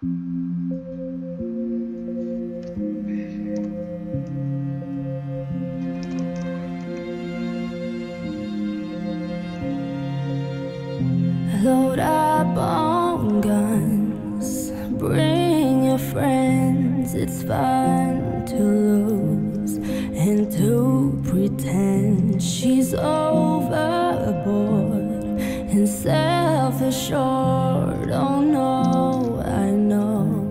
Load up on guns, bring your friends. It's fun to lose and to pretend she's overboard and self-assured. Oh no, I know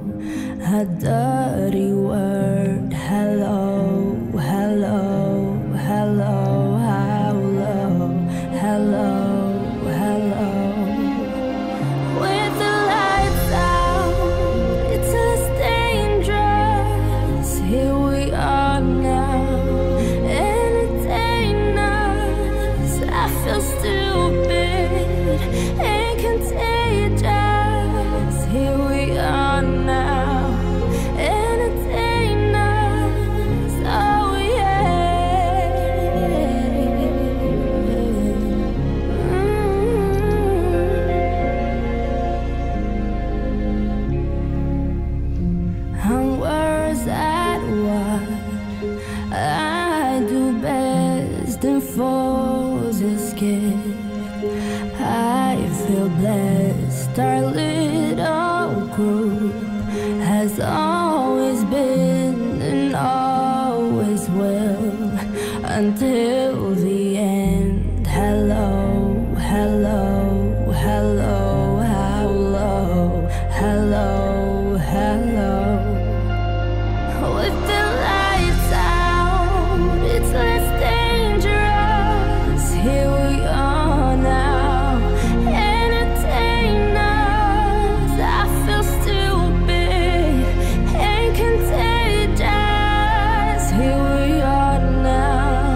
a dirty word. Hello, hello, hello, how low, hello. And falls is scared. I feel blessed. Our little group has always been and always will until the end. Hello, hello, hello, how low, hello, hello. With the lights out, it's less dangerous. Here we are now, entertain us. I feel stupid and contagious. Here we are now,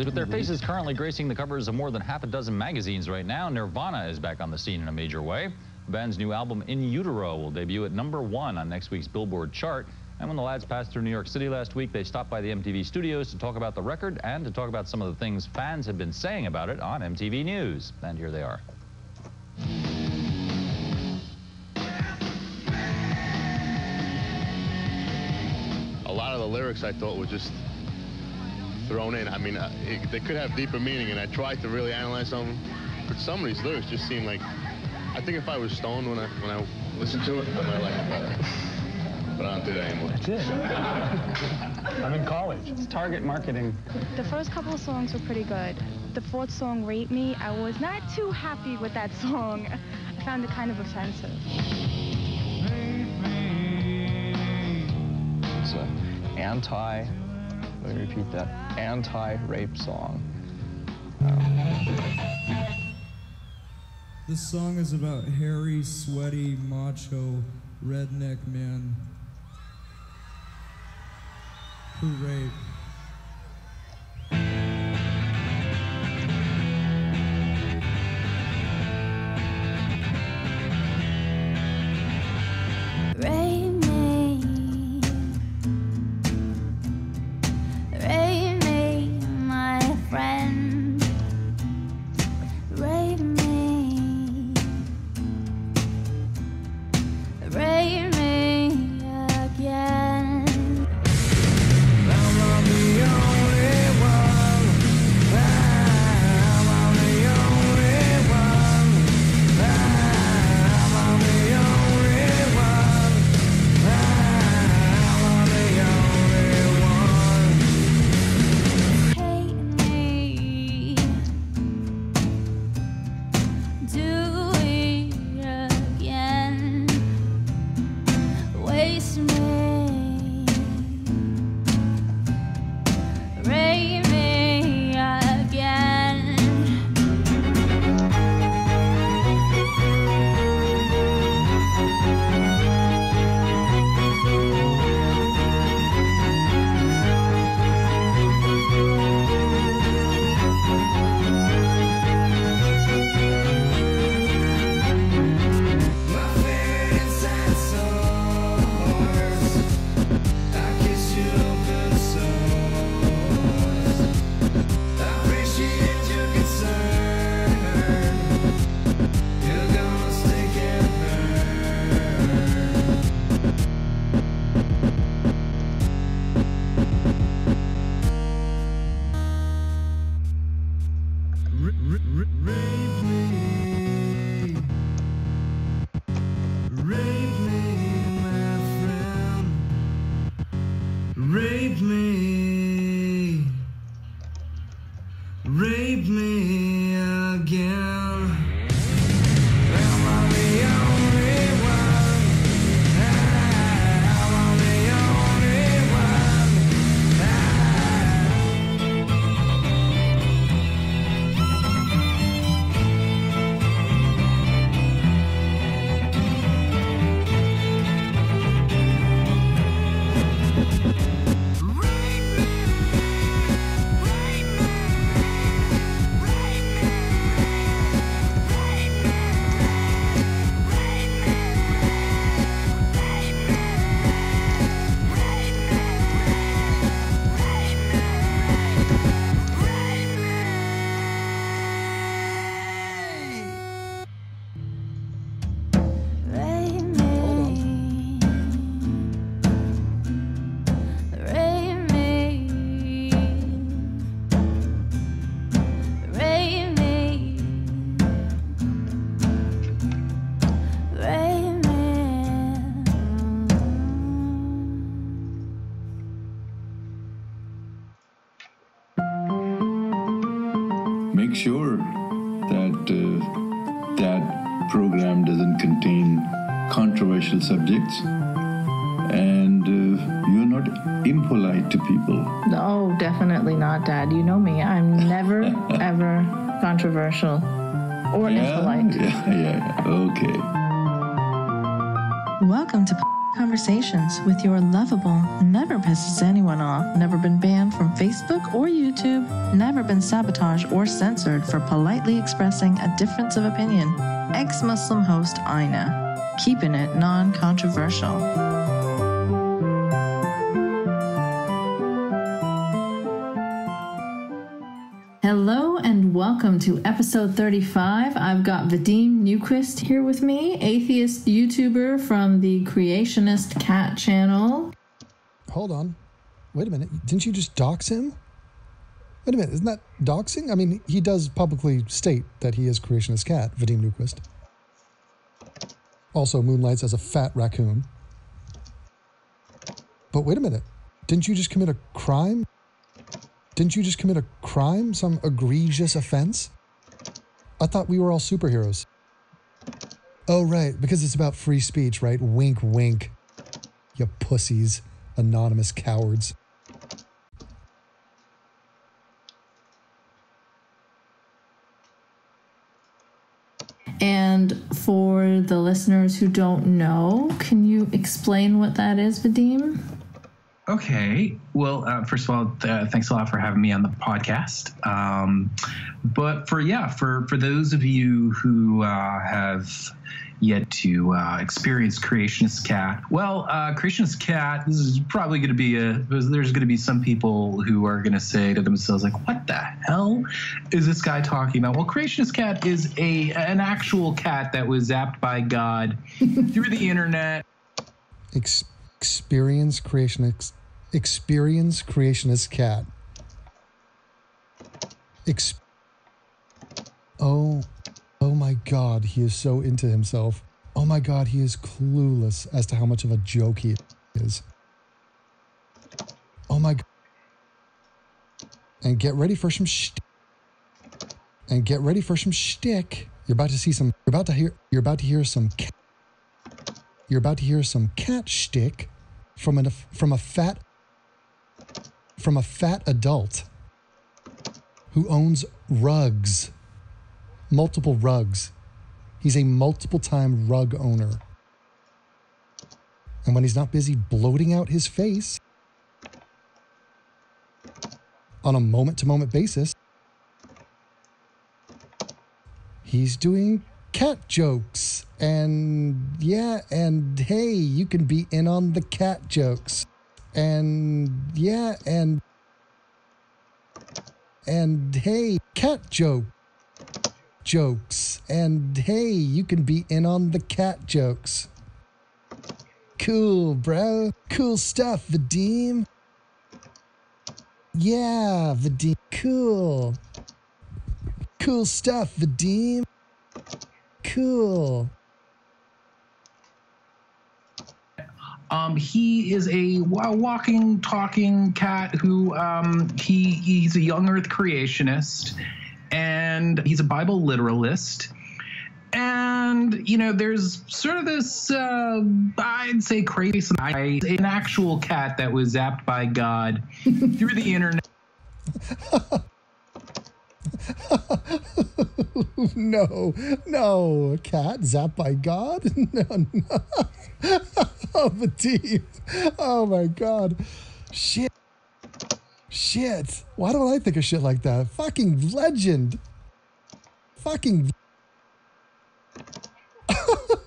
With their faces currently gracing the covers of more than half a dozen magazines right now, Nirvana is back on the scene in a major way. The band's new album, In Utero, will debut at #1 on next week's Billboard chart. And when the lads passed through New York City last week, they stopped by the MTV studios to talk about the record and to talk about some of the things fans have been saying about it on MTV News. And here they are. A lot of the lyrics I thought were just thrown in. I mean, they could have deeper meaning, and I tried to really analyze them. But some of these lyrics just seem like, I think if I was stoned when I listened to it, I might like it better. But I don't do that anymore. That's it. I'm in college. It's target marketing. The first couple of songs were pretty good. The fourth song, Rape Me, I was not too happy with that song. I found it kind of offensive. It's an let me repeat that, anti-rape song. This song is about hairy, sweaty, macho, redneck men who rape. Rape me, rape me, my friend. Rape me, rape me again. I'm the only one. I'm the only one. I'm the only one. I'm the only one. Hate me, do it again. Waste me, rape me again. My favorite sad songs. I kiss you open sores. I appreciate your concern. You're gonna stick and rape me. Rape me, my friend. Rape me. Rape me again. I'm the only one. I'm the only one. Rape me, rape me, rape me, rape me. Make sure that that program doesn't contain controversial subjects and you're not impolite to people. No, definitely not, Dad. You know me. I'm never, ever controversial or impolite. Yeah, okay. Welcome to Conversations with your lovable, never pisses anyone off, never been banned from Facebook or YouTube, never been sabotaged or censored for politely expressing a difference of opinion. Ex-Muslim host Ina, keeping it non-controversial. Hello and welcome to episode 35. I've got Vadim Newquist here with me, atheist YouTuber from the Creationist Cat channel. Hold on. Wait a minute. Didn't you just dox him? Wait a minute. Isn't that doxing? I mean, he does publicly state that he is Creationist Cat, Vadim Newquist. Also moonlights as a fat raccoon. But wait a minute. Didn't you just commit a crime? Didn't you just commit a crime? Some egregious offense? I thought we were all superheroes. Oh, right, because it's about free speech, right? Wink, wink. You pussies. Anonymous cowards. And for the listeners who don't know, can you explain what that is, Vadim? Okay. Well, first of all, thanks a lot for having me on the podcast. But for those of you who have yet to experience Creationist Cat, well, Creationist Cat, this is probably going to be there's going to be some people who are going to say to themselves, like, what the hell is this guy talking about? Well, Creationist Cat is an actual cat that was zapped by God through the internet. Experience Creationist Cat. Oh my God, he is so into himself. Oh my God, he is clueless as to how much of a joke he is. Oh my God. And get ready for some shtick. You're about to hear some cat shtick from a fat adult who owns rugs, multiple rugs. He's a multiple-time rug owner. And when he's not busy bloating out his face on a moment-to-moment basis, he's doing cat jokes. And yeah, and hey, you can be in on the cat jokes. And yeah, and hey, cat jokes. And hey, you can be in on the cat jokes. Cool, bro. Cool stuff, Vadim. Yeah, Vadim. Cool. Cool stuff, Vadim. Cool. He is a walking, talking cat who he's a young Earth creationist, and he's a Bible literalist. And, you know, there's sort of this, I'd say crazy, an actual cat that was zapped by God through the internet. No, cat zapped by God? No. Oh, Vadim. Oh my God. Shit. Why don't I think of shit like that? Fucking legend.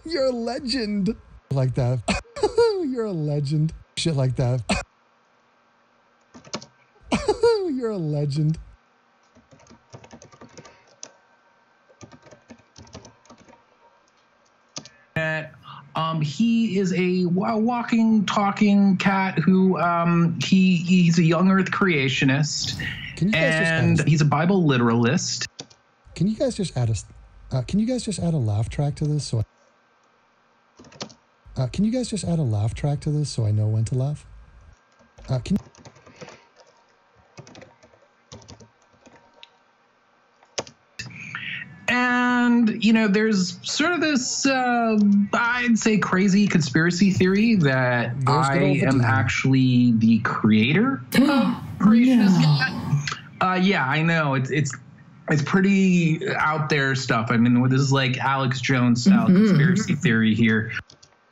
You're a legend. Like that. You're a legend. Shit like that. You're a legend. He is a walking, talking cat who he's a young Earth creationist, and he's a Bible literalist. Can you guys just add a laugh track to this? Can you guys just add a laugh track to this so I know when to laugh? And, you know, there's sort of this, I'd say, crazy conspiracy theory that I am actually the creator of Creationist Cat. Yeah, I know. It's pretty out there stuff. I mean, this is like Alex Jones style conspiracy theory here.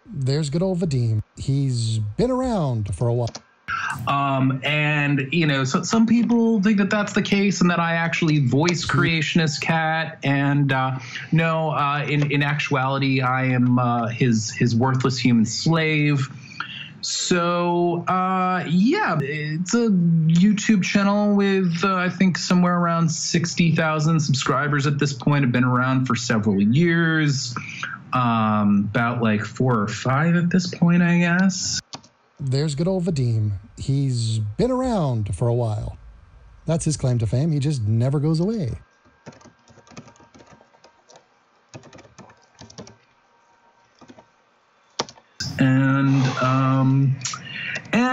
There's good old Vadim. He's been around for a while. And, you know, so some people think that that's the case and that I actually voice Creationist Cat. And no, in actuality, I am his worthless human slave. So, yeah, it's a YouTube channel with, I think, somewhere around 60,000 subscribers at this point. I've been around for several years, about like 4 or 5 at this point, I guess. There's good old Vadim. He's been around for a while. That's his claim to fame. He just never goes away.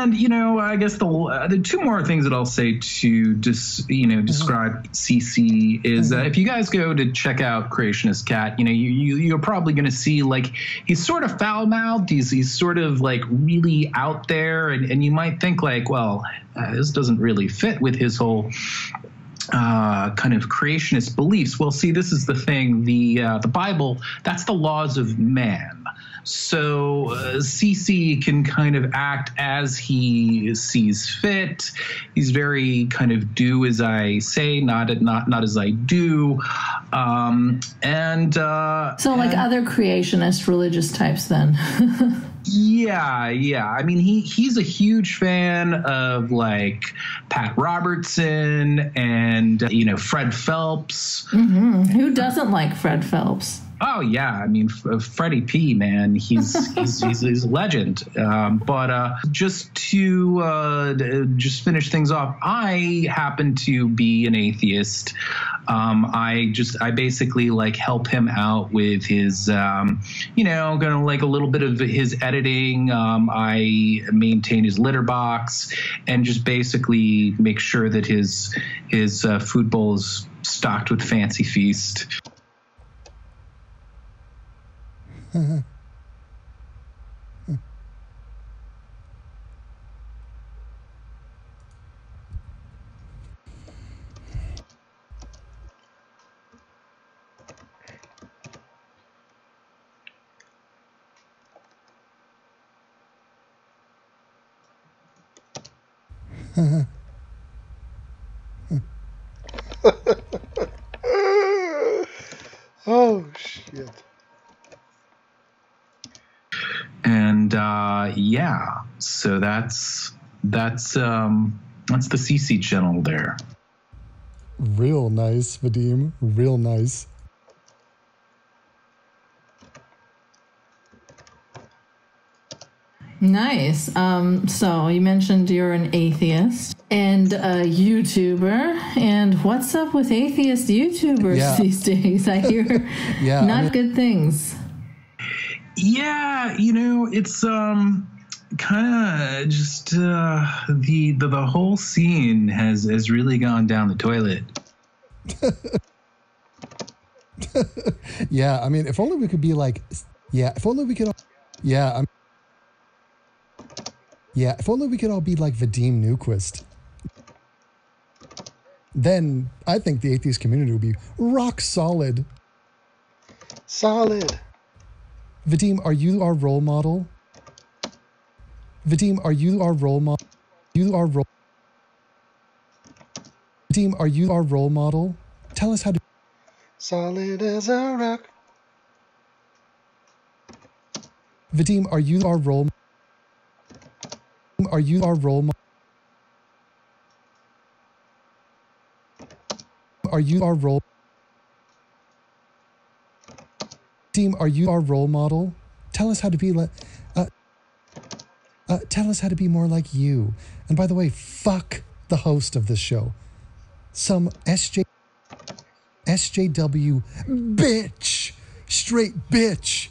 And you know, I guess the 2 more things that I'll say to just describe CC is if you guys go to check out Creationist Cat, you know, you're probably going to see like he's sort of foul mouthed. He's sort of like really out there, and you might think like, well, this doesn't really fit with his whole kind of creationist beliefs. Well, see, this is the thing. The Bible, that's the laws of man. So CC can kind of act as he sees fit. He's very kind of do as I say, not as I do. So like other creationist religious types then. Yeah. I mean, he's a huge fan of like Pat Robertson and Fred Phelps. Mm-hmm. Who doesn't like Fred Phelps? Oh yeah, I mean Freddie P, man, he's a legend. But just to just finish things off, I happen to be an atheist. I basically like help him out with his gonna like a little bit of his editing. I maintain his litter box and just basically make sure that his food bowl is stocked with Fancy Feast. Oh shit. And yeah, so that's the CC channel there. Real nice, Vadim. Real nice. Nice. So you mentioned you're an atheist and a YouTuber. And what's up with atheist YouTubers these days? I hear not good things. Yeah, it's kind of just the whole scene has really gone down the toilet. Yeah, I mean, if only we could be like, if only we could, if only we could all be like Vadim Newquist. Then I think the atheist community would be rock solid. Solid. Vadim, are you our role model? Vadim, are you our role model? Vadim, are you our role model? Tell us how to... Solid as a rock. Vadim, are you our role model? Are you our role model? Are you our role... Vadim, are you our role model? Tell us how to be like... tell us how to be more like you. And by the way, fuck the host of this show. Some SJW bitch. Straight bitch.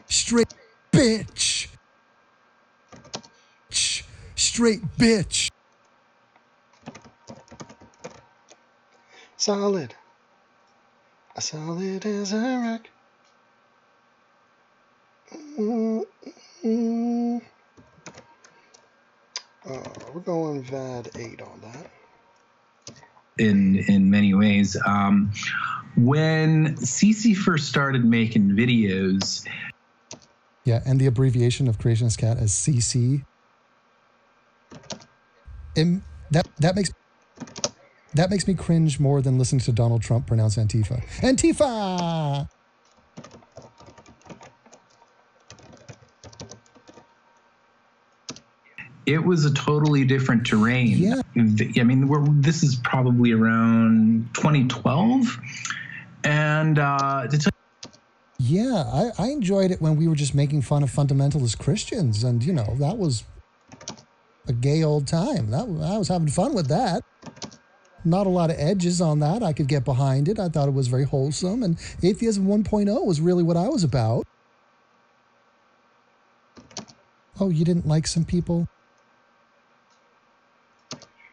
Straight bitch. Straight bitch. Solid. Solid as a rock. We're going VAD 8 on that. in many ways. When Cece first started making videos, Yeah, and the abbreviation of Creationist Cat as CC. That makes me cringe more than listening to Donald Trump pronounce Antifa. Antifa! it was a totally different terrain. Yeah. I mean, this is probably around 2012. And yeah, I enjoyed it when we were just making fun of fundamentalist Christians. And, you know, that was a gay old time. I was having fun with that. Not a lot of edges on that. I could get behind it. I thought it was very wholesome. And Atheism 1.0 was really what I was about. Oh, you didn't like some people?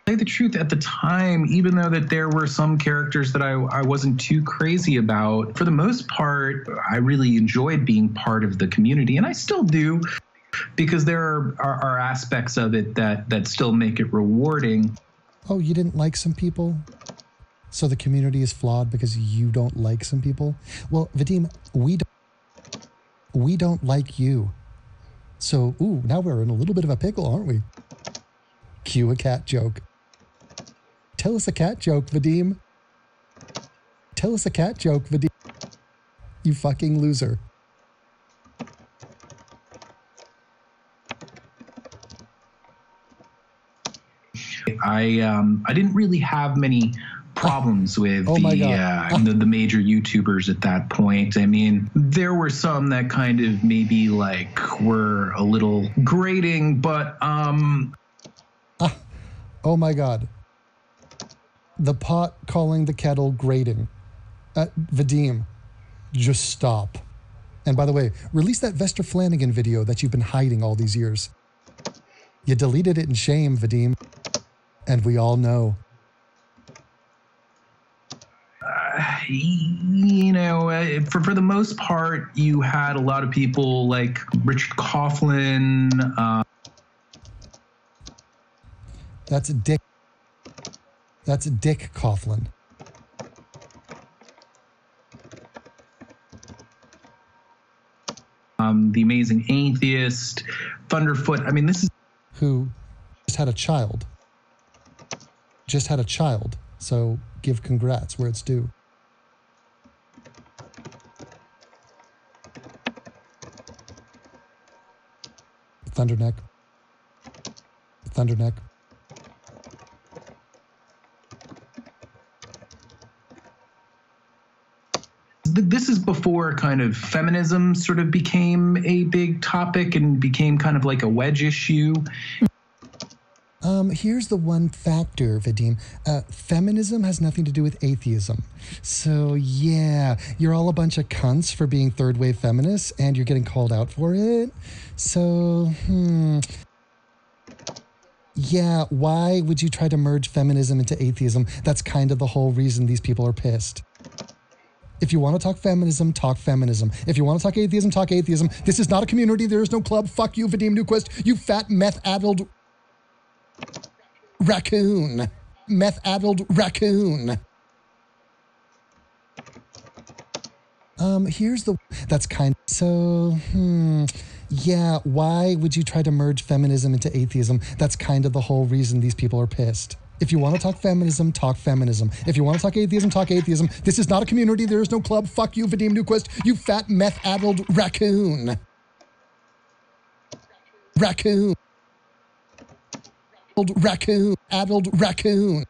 Say the truth, at the time, even though that there were some characters that I wasn't too crazy about, for the most part, I really enjoyed being part of the community, and I still do, because there are aspects of it that still make it rewarding. Oh, you didn't like some people? So the community is flawed because you don't like some people? Well, Vadim, we don't like you. So, ooh, now we're in a little bit of a pickle, aren't we? Cue a cat joke. Tell us a cat joke, Vadim. Tell us a cat joke, Vadim. You fucking loser. I didn't really have many problems with the major YouTubers at that point. I mean, there were some that kind of maybe like were a little grating, but oh my God. The pot calling the kettle grating. Vadim, just stop. And by the way, release that Vester Flanagan video that you've been hiding all these years. You deleted it in shame, Vadim. And we all know. You know, for the most part, you had a lot of people like Richard Coughlin. That's Dick. That's Dick Coughlin. The Amazing Atheist, Thunderfoot. I mean, this is who just had a child. Just had a child. So give congrats where it's due. Thunderneck. Thunderneck. This is before kind of feminism sort of became a big topic and became kind of like a wedge issue. Here's the one factor, Vadim. Feminism has nothing to do with atheism. So, yeah, you're all a bunch of cunts for being third-wave feminists, and you're getting called out for it. So, yeah, why would you try to merge feminism into atheism? That's kind of the whole reason these people are pissed. If you want to talk feminism, talk feminism. If you want to talk atheism, talk atheism. This is not a community. There is no club. Fuck you, Vadim Newquist. You fat meth-addled raccoon. Meth-addled raccoon. Here's the... That's kind of... So, yeah, why would you try to merge feminism into atheism? That's kind of the whole reason these people are pissed. If you want to talk feminism, talk feminism. If you want to talk atheism, talk atheism. This is not a community. There is no club. Fuck you, Vadim Newquist. You fat meth-addled raccoon. Raccoon. Raccoon. Addled raccoon.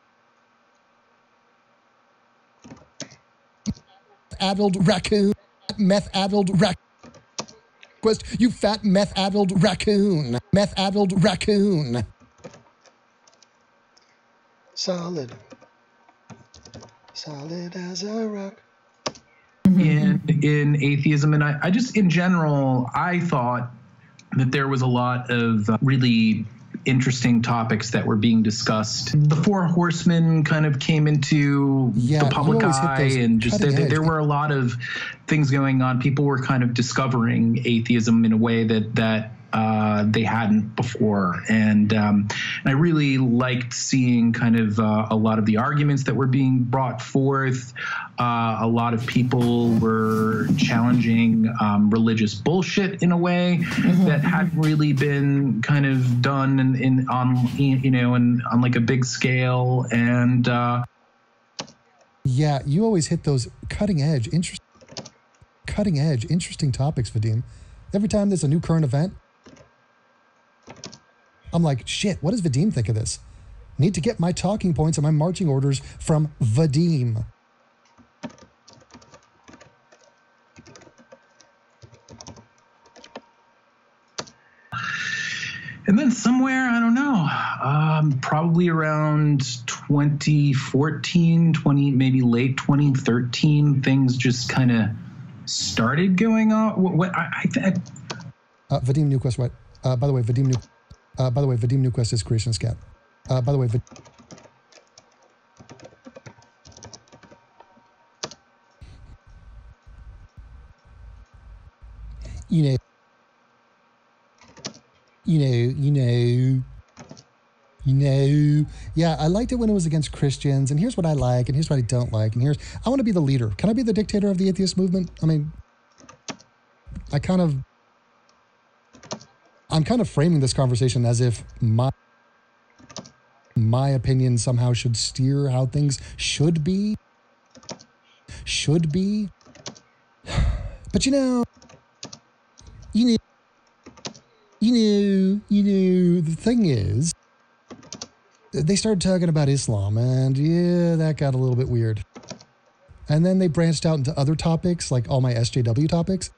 Addled raccoon. Meth-addled raccoon. You fat meth-addled raccoon. Meth-addled raccoon. Solid. Solid as a rock. in atheism. And I just, in general, I thought that there was a lot of really interesting topics that were being discussed. The Four Horsemen kind of came into the public eye, and just there were a lot of things going on. People were kind of discovering atheism in a way that they hadn't before. And I really liked seeing kind of a lot of the arguments that were being brought forth. A lot of people were challenging religious bullshit in a way that hadn't really been kind of done on like a big scale. And yeah, you always hit those cutting edge, interesting topics, Vadim. Every time there's a new current event, I'm like, shit, what does Vadim think of this? Need to get my talking points and my marching orders from Vadim. And then somewhere, I don't know, probably around 2014, maybe late 2013, things just kind of started going on. Vadim Newquist, what? By the way, Vadim Newquist is Creationist Cat. By the way, yeah, I liked it when it was against Christians, and here's what I like, and here's what I don't like, and I want to be the leader. Can I be the dictator of the atheist movement? I mean, I'm kind of framing this conversation as if my opinion somehow should steer how things should be. But the thing is, they started talking about Islam, and yeah, that got a little bit weird. And then they branched out into other topics, like all my SJW topics.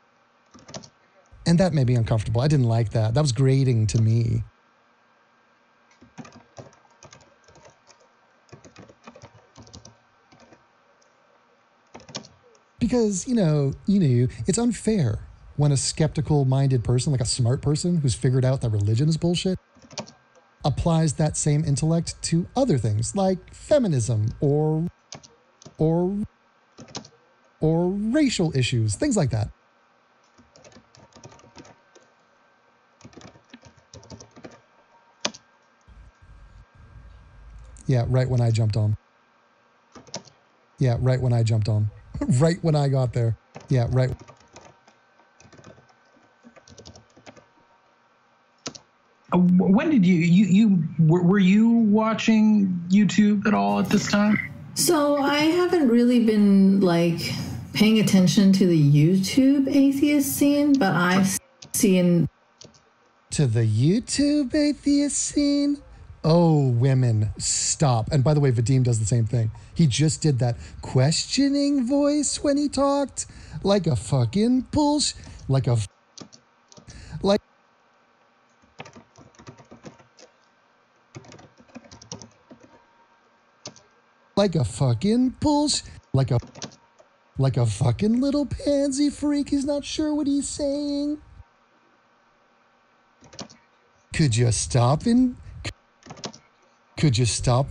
And that made me uncomfortable. I didn't like that. That was grating to me. Because, it's unfair when a skeptical-minded person, like a smart person who's figured out that religion is bullshit, applies that same intellect to other things, like feminism or racial issues, things like that. Yeah, right when I jumped on. Yeah, right when I jumped on. Right when I got there. Yeah, right. When did were you watching YouTube at all at this time? So I haven't really been paying attention to the YouTube atheist scene, but I've seen... To the YouTube atheist scene? Oh, women, stop. And by the way, Vadim does the same thing. He just did that questioning voice when he talked. Like a fucking bullshit. Like a fucking bullshit. Like a fucking little pansy freak. He's not sure what he's saying. Could you stop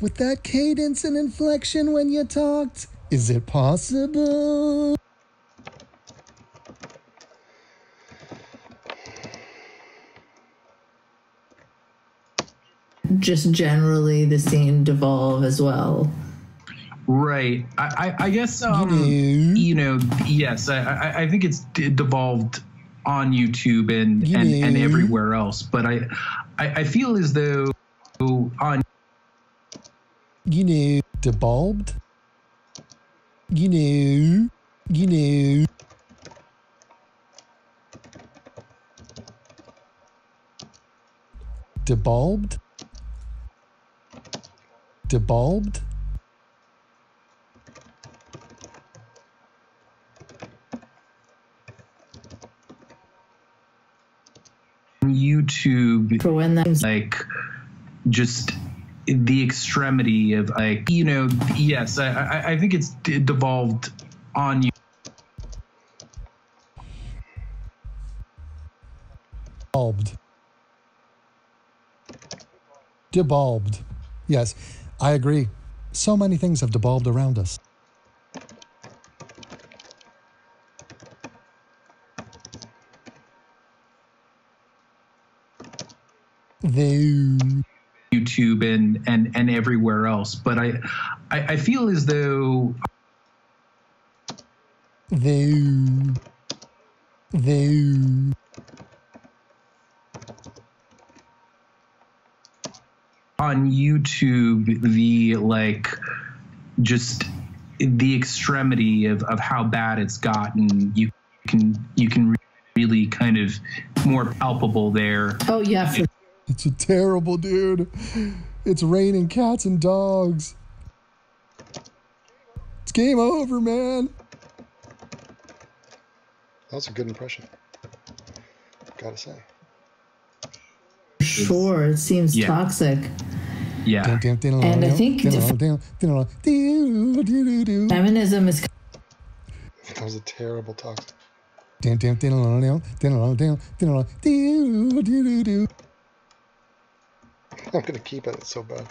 with that cadence and inflection when you talked? Is it possible? Just generally the scene devolve as well. Right. I guess, yes, I think it's devolved on YouTube and everywhere else. But I feel as though on... Debulbed? Debulbed? Debulbed? YouTube, for when that's just the extremity of yes, I think it's devolved on you. Debulbed. Yes, I agree. So many things have debulbed around us. YouTube and everywhere else. But I feel as though on YouTube, just the extremity of how bad it's gotten, you can really kind of more palpable there. Oh yeah. It's a terrible dude. It's raining cats and dogs. It's game over, man. That was a good impression. Gotta say. Sure, it seems toxic. Yeah. And I think feminism is. That was a terrible toxic. I'm gonna keep it. It's so bad.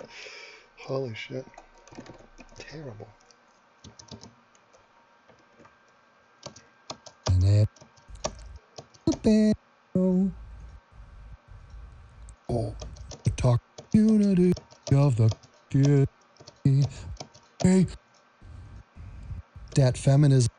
Holy shit. Terrible. Oh, the talk unity of the kid. Hey, that feminism.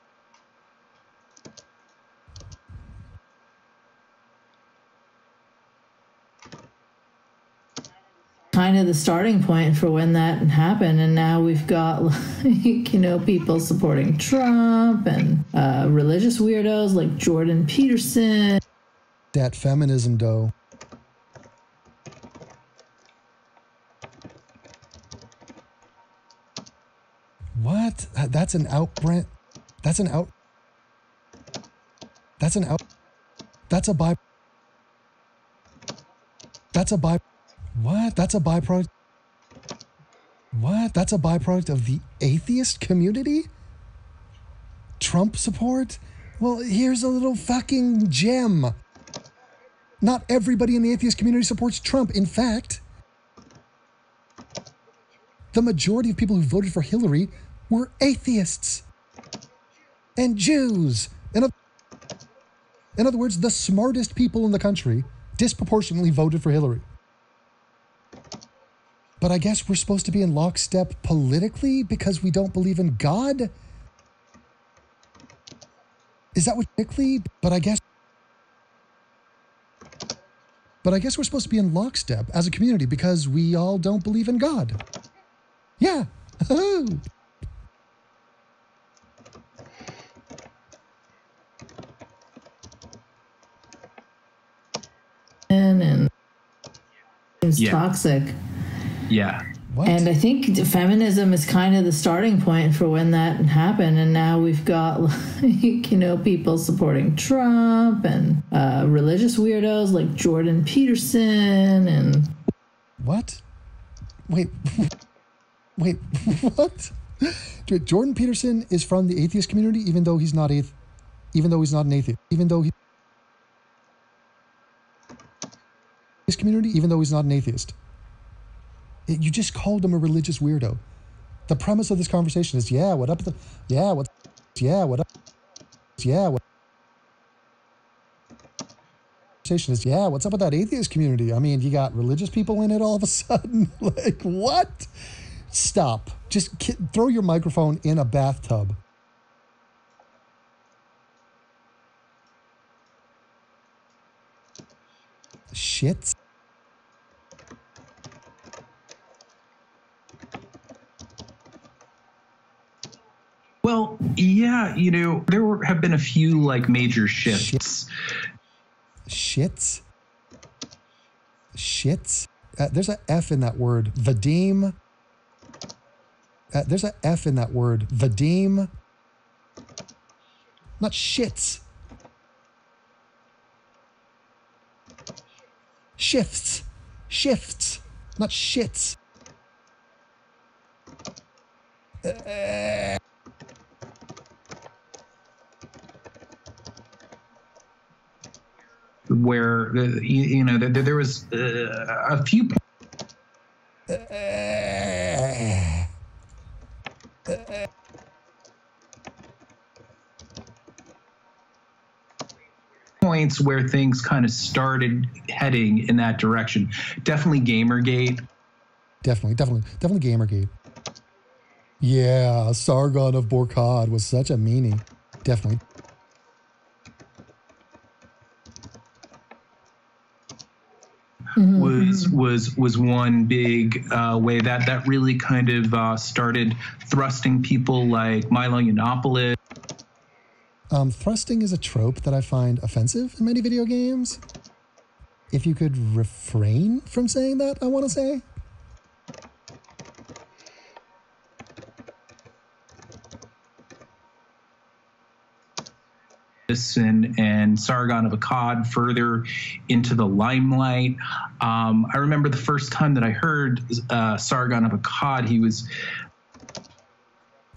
Kind of the starting point for when that happened, and now we've got people supporting Trump and religious weirdos like Jordan Peterson. That feminism, though. What? That's an outbrand. That's a What? That's a byproduct. What? That's a byproduct of the atheist community? Trump support? Well, here's a little fucking gem. Not everybody in the atheist community supports Trump. In fact, the majority of people who voted for Hillary were atheists and Jews. In other words, the smartest people in the country disproportionately voted for Hillary. But I guess we're supposed to be in lockstep politically because we don't believe in God? Is that what politically? But I guess we're supposed to be in lockstep as a community because we all don't believe in God. Yeah. And it's toxic. Yeah. What? And I think feminism is kind of the starting point for when that happened, and now we've got people supporting Trump and religious weirdos like Jordan Peterson and. What? Wait, what? Jordan Peterson is from the atheist community, even though he's not an atheist. Community, even though he's not an atheist. You just called him a religious weirdo. The premise of this conversation is, what up? Conversation is, what's up with that atheist community? I mean, you got religious people in it all of a sudden. Like, what? Stop. Just throw your microphone in a bathtub. Shit. Well, yeah, there have been a few major shifts. Shits? There's an F in that word. Vadim. There's an F in that word. Vadim. Not shits. Shifts. Not shits. Where there was a few points where things kind of started heading in that direction. Definitely Gamergate. Definitely Gamergate. Yeah, Sargon of Borkad was such a meanie. Definitely. Was one big way that really kind of started thrusting people like Milo Yiannopoulos. Thrusting is a trope that I find offensive in many video games. If you could refrain from saying that, I want to say. And Sargon of Akkad further into the limelight. I remember the first time that I heard Sargon of Akkad,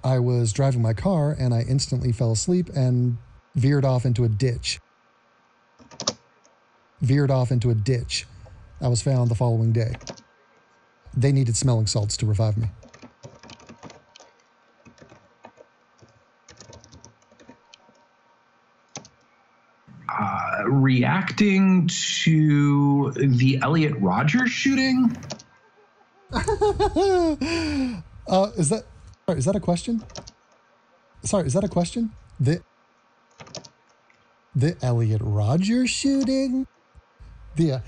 I was driving my car and I instantly fell asleep and veered off into a ditch. I was found the following day. They needed smelling salts to revive me. Reacting to the Elliot Rodgers shooting. Is that a question? Sorry, is that a question? The Elliot Rodgers shooting? Hey,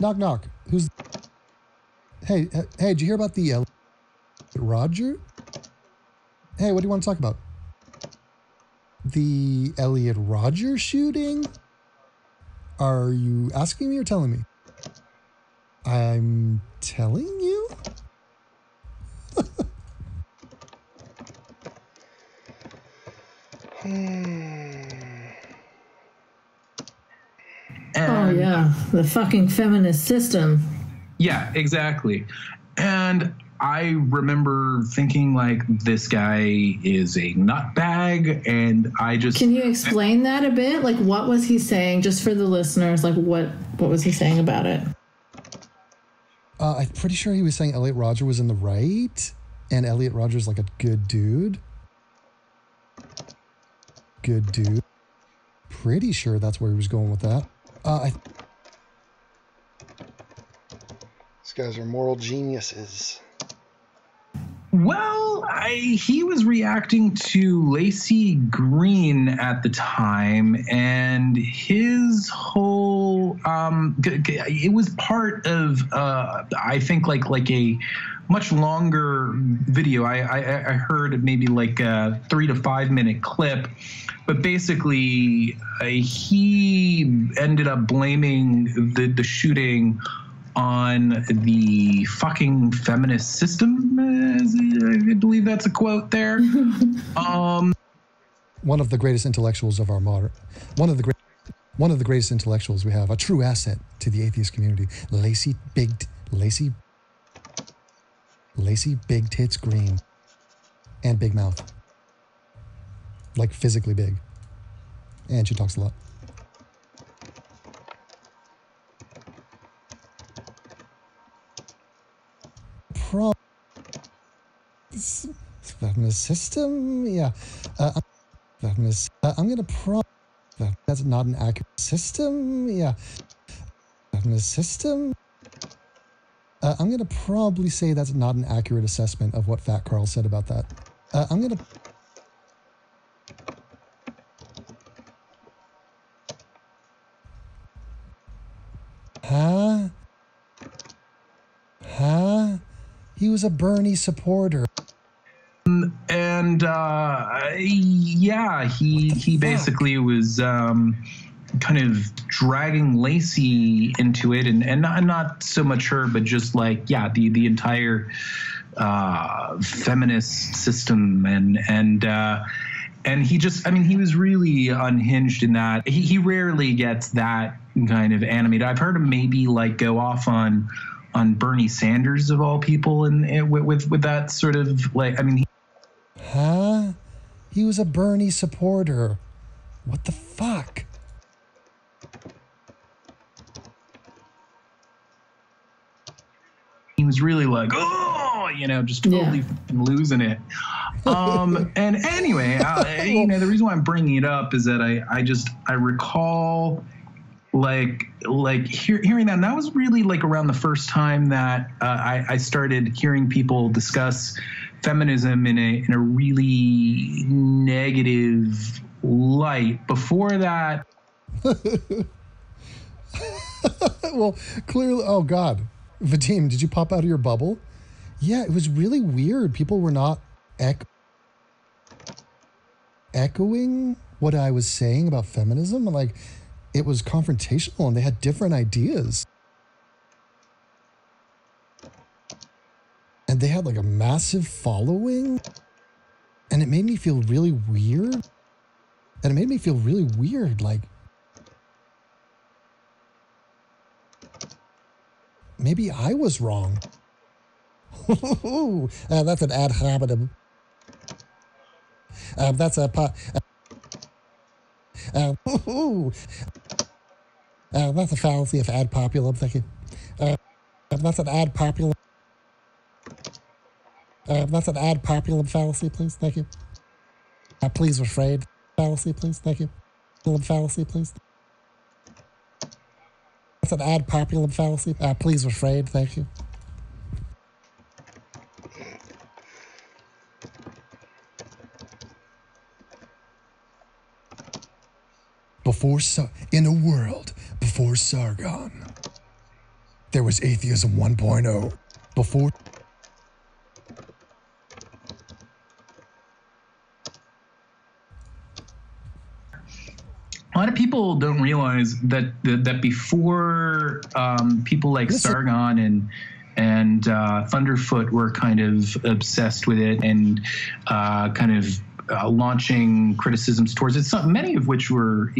knock knock. Who's? Hey, did you hear about the Elliot Rodgers? Hey, what do you want to talk about? The Elliot Rodgers shooting? Are you asking me or telling me? I'm telling you? Oh yeah, the fucking feminist system. Yeah, exactly. And I remember thinking, like, this guy is a nutbag, and I just... Can you explain that a bit? Like, what was he saying, just for the listeners? Like, what was he saying about it? I'm pretty sure he was saying Elliot Rodgers was in the right, and Elliot Rodgers like a good dude. Good dude. Pretty sure that's where he was going with that. These guys are moral geniuses. Well, he was reacting to Lacey Green at the time, and his whole it was part of I think like a much longer video. I heard maybe like a 3 to 5 minute clip, but basically he ended up blaming the shooting on the fucking feminist system. I believe that's a quote there. One of the greatest intellectuals of our modern, one of the greatest intellectuals we have, a true asset to the atheist community, Lacey Big Tits Green, and Big Mouth, like physically big, and she talks a lot. Feminist system, yeah. Feminist. I'm gonna that's not an accurate system, yeah. Feminist system. I'm gonna probably say that's not an accurate assessment of what Fat Carl said about that. I'm gonna. He was a Bernie supporter. And yeah, he basically was kind of dragging Lacey into it, and not so much her, but just like, yeah, the entire feminist system, and he just, I mean, he was really unhinged in that. He rarely gets that kind of animated. I've heard him maybe like go off on Bernie Sanders of all people, and with that sort of like, I mean. He was a Bernie supporter. What the fuck? He was really like, oh, just totally losing it. And anyway, the reason why I'm bringing it up is that I recall hearing that, and that was really like around the first time that I started hearing people discuss feminism in a really negative light. Before that, well, clearly, oh God, Vadim, did you pop out of your bubble? Yeah, it was really weird. People were not echoing what I was saying about feminism, and like it was confrontational, and they had different ideas. And they had like a massive following, and it made me feel really weird. And it made me feel really weird, like maybe I was wrong. That's an ad hominem. That's a that's a fallacy of ad populum. Thank you. That's an ad populum. That's an ad populum fallacy, please. Thank you. Please refrain. Fallacy, please. Thank you. Fallacy, please. That's an ad populum fallacy. Please refrain. Thank you. In a world before Sargon, there was atheism 1.0. Before. A lot of people don't realize that before people like Sargon and Thunderfoot were kind of obsessed with it and kind of launching criticisms towards it, many of which were,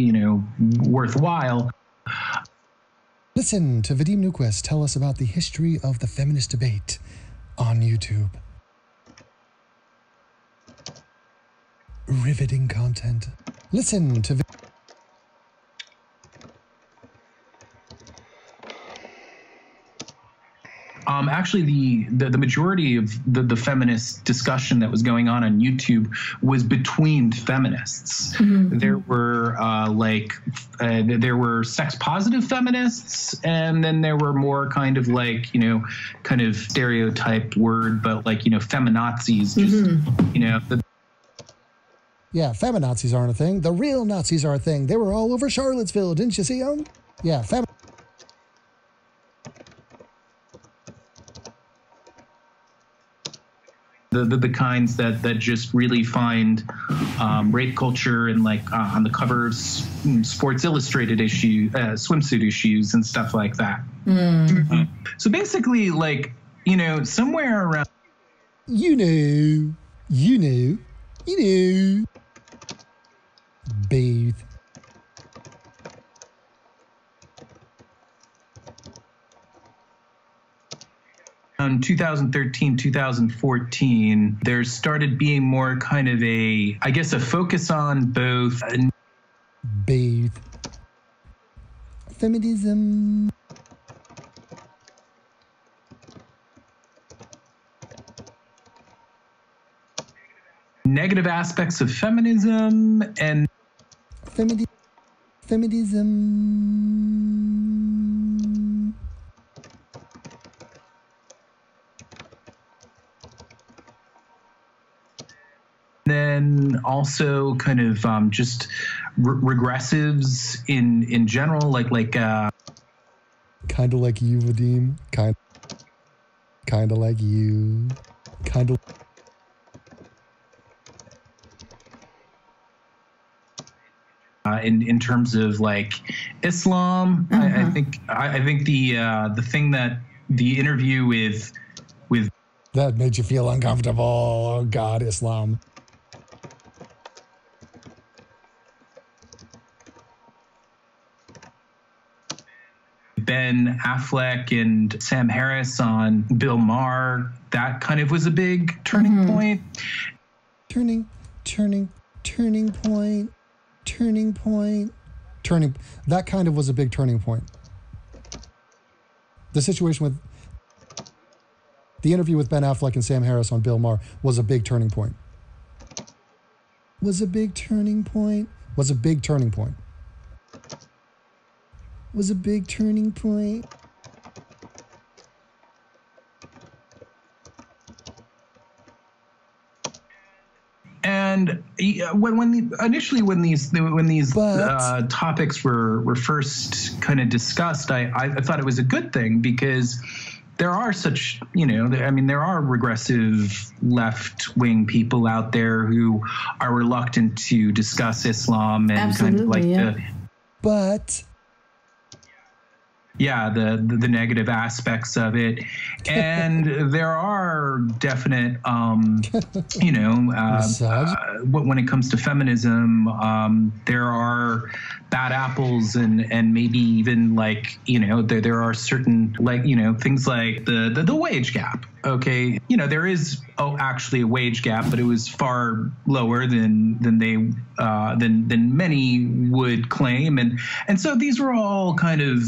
worthwhile. Listen to Vadim Newquist tell us about the history of the feminist debate on YouTube. Riveting content. Listen to actually, the majority of the feminist discussion that was going on YouTube was between feminists. Mm-hmm. There were there were sex positive feminists, and then there were more kind of stereotyped word, but feminazis. Just yeah, feminazis aren't a thing. The real Nazis are a thing. They were all over Charlottesville. Didn't you see them? Yeah, the kinds that just really find rape culture and on the cover of Sports Illustrated swimsuit issues and stuff like that. Mm. So basically, somewhere around, bathe. In 2013, 2014, there started being more kind of a focus on both bathe, feminism, negative aspects of feminism and feminism. Then also kind of just regressives in general, kind of like you, Vadim, kind of like you, kind of. In terms of Islam, I think the thing that the interview with that made you feel uncomfortable. Oh God, Islam. Ben Affleck and Sam Harris on Bill Maher, that kind of was a big turning point. Turning point. That kind of was a big turning point. The situation with the interview with Ben Affleck and Sam Harris on Bill Maher was a big turning point. Was a big turning point. Was a big turning point. Was a big turning point. And initially when these topics were first kind of discussed, I thought it was a good thing, because there are such, there are regressive left-wing people out there who are reluctant to discuss Islam and Absolutely, but the negative aspects of it. And there are definite, when it comes to feminism, there are bad apples and maybe even there are certain things like the wage gap. Okay, there is actually a wage gap, but it was far lower than many would claim, and so these were all kind of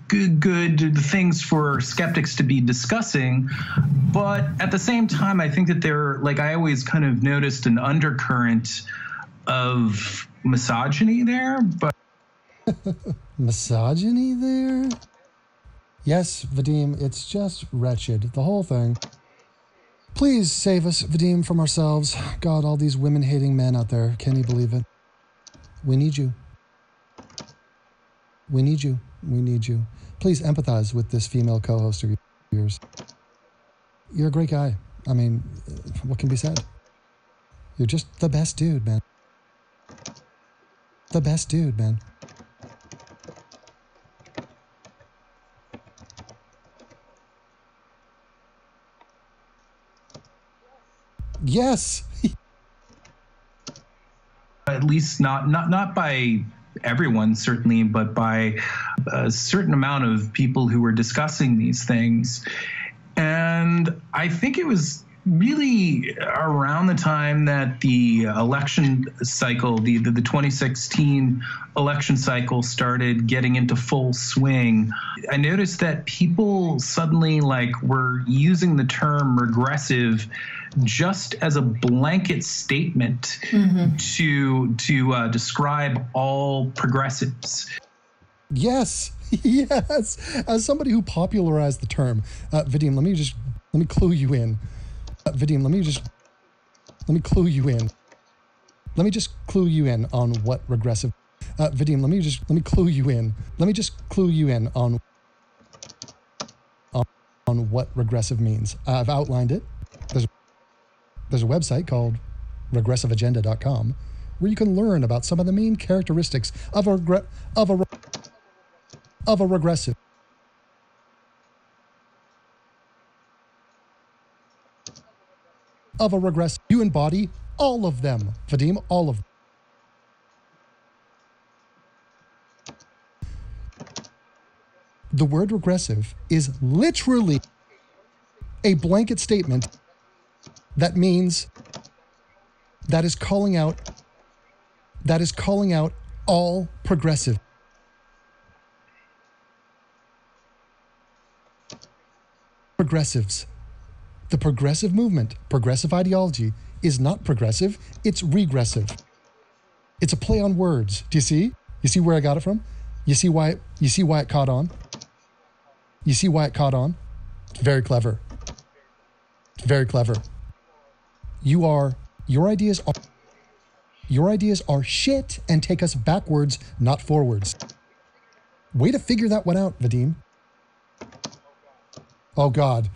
good things for skeptics to be discussing. But at the same time, I think that I always kind of noticed an undercurrent of misogyny there. But misogyny there? Yes, Vadim, it's just wretched, the whole thing. Please save us, Vadim, from ourselves. God, all these women-hating men out there. Can you believe it? We need you. We need you. We need you. Please empathize with this female co-host of yours. You're a great guy. I mean, what can be said? You're just the best dude, man. The best dude, man. Yes. At least not by everyone, certainly, but by a certain amount of people who were discussing these things. And I think it was really around the time that the election cycle, the 2016 election cycle started getting into full swing, I noticed that people suddenly were using the term regressive just as a blanket statement to describe all progressives. Yes, yes. As somebody who popularized the term, Vadim, let me clue you in. Vadim, let me clue you in. Let me just clue you in on what regressive. Vadim, let me clue you in. Let me just clue you in on what regressive means. I've outlined it. There's a website called regressiveagenda.com where you can learn about some of the main characteristics of a regressive. Of a regressive. You embody all of them, Vadim, all of them. The word regressive is literally a blanket statement that means that is calling out all progressive. Progressives. The progressive movement, progressive ideology, is not progressive, it's regressive. It's a play on words. Do you see? You see where I got it from? You see why it caught on? You see why it caught on? It's very clever. It's very clever. Your ideas are shit and take us backwards, not forwards. Way to figure that one out, Vadim. Oh God.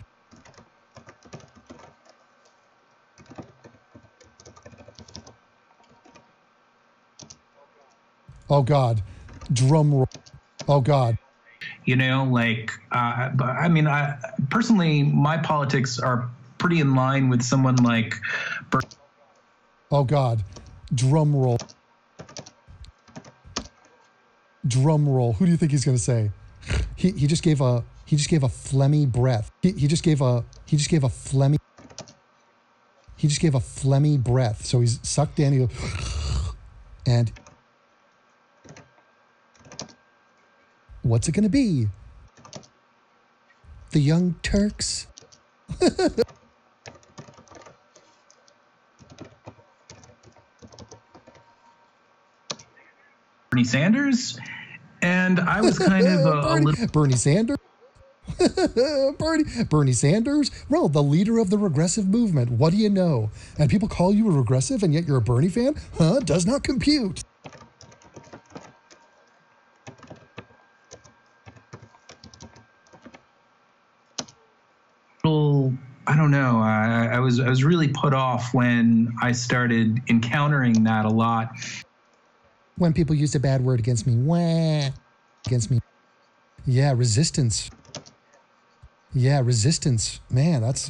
Oh God, drum roll. Oh God. Personally, my politics are pretty in line with someone like. Oh God, drum roll. Drum roll. Who do you think he's going to say? He just gave a phlegmy breath. He just gave a phlegmy breath. So he's sucked in, and. What's it going to be? The Young Turks? Bernie Sanders, and I was kind of a little... Bernie Sanders? Bernie Sanders? Well, the leader of the regressive movement. What do you know? And people call you a regressive and yet you're a Bernie fan? Huh? Does not compute. I don't know. I was really put off when I started encountering that a lot. When people used a bad word against me. Wah. Against me. Yeah, resistance. Yeah, resistance. Man, that's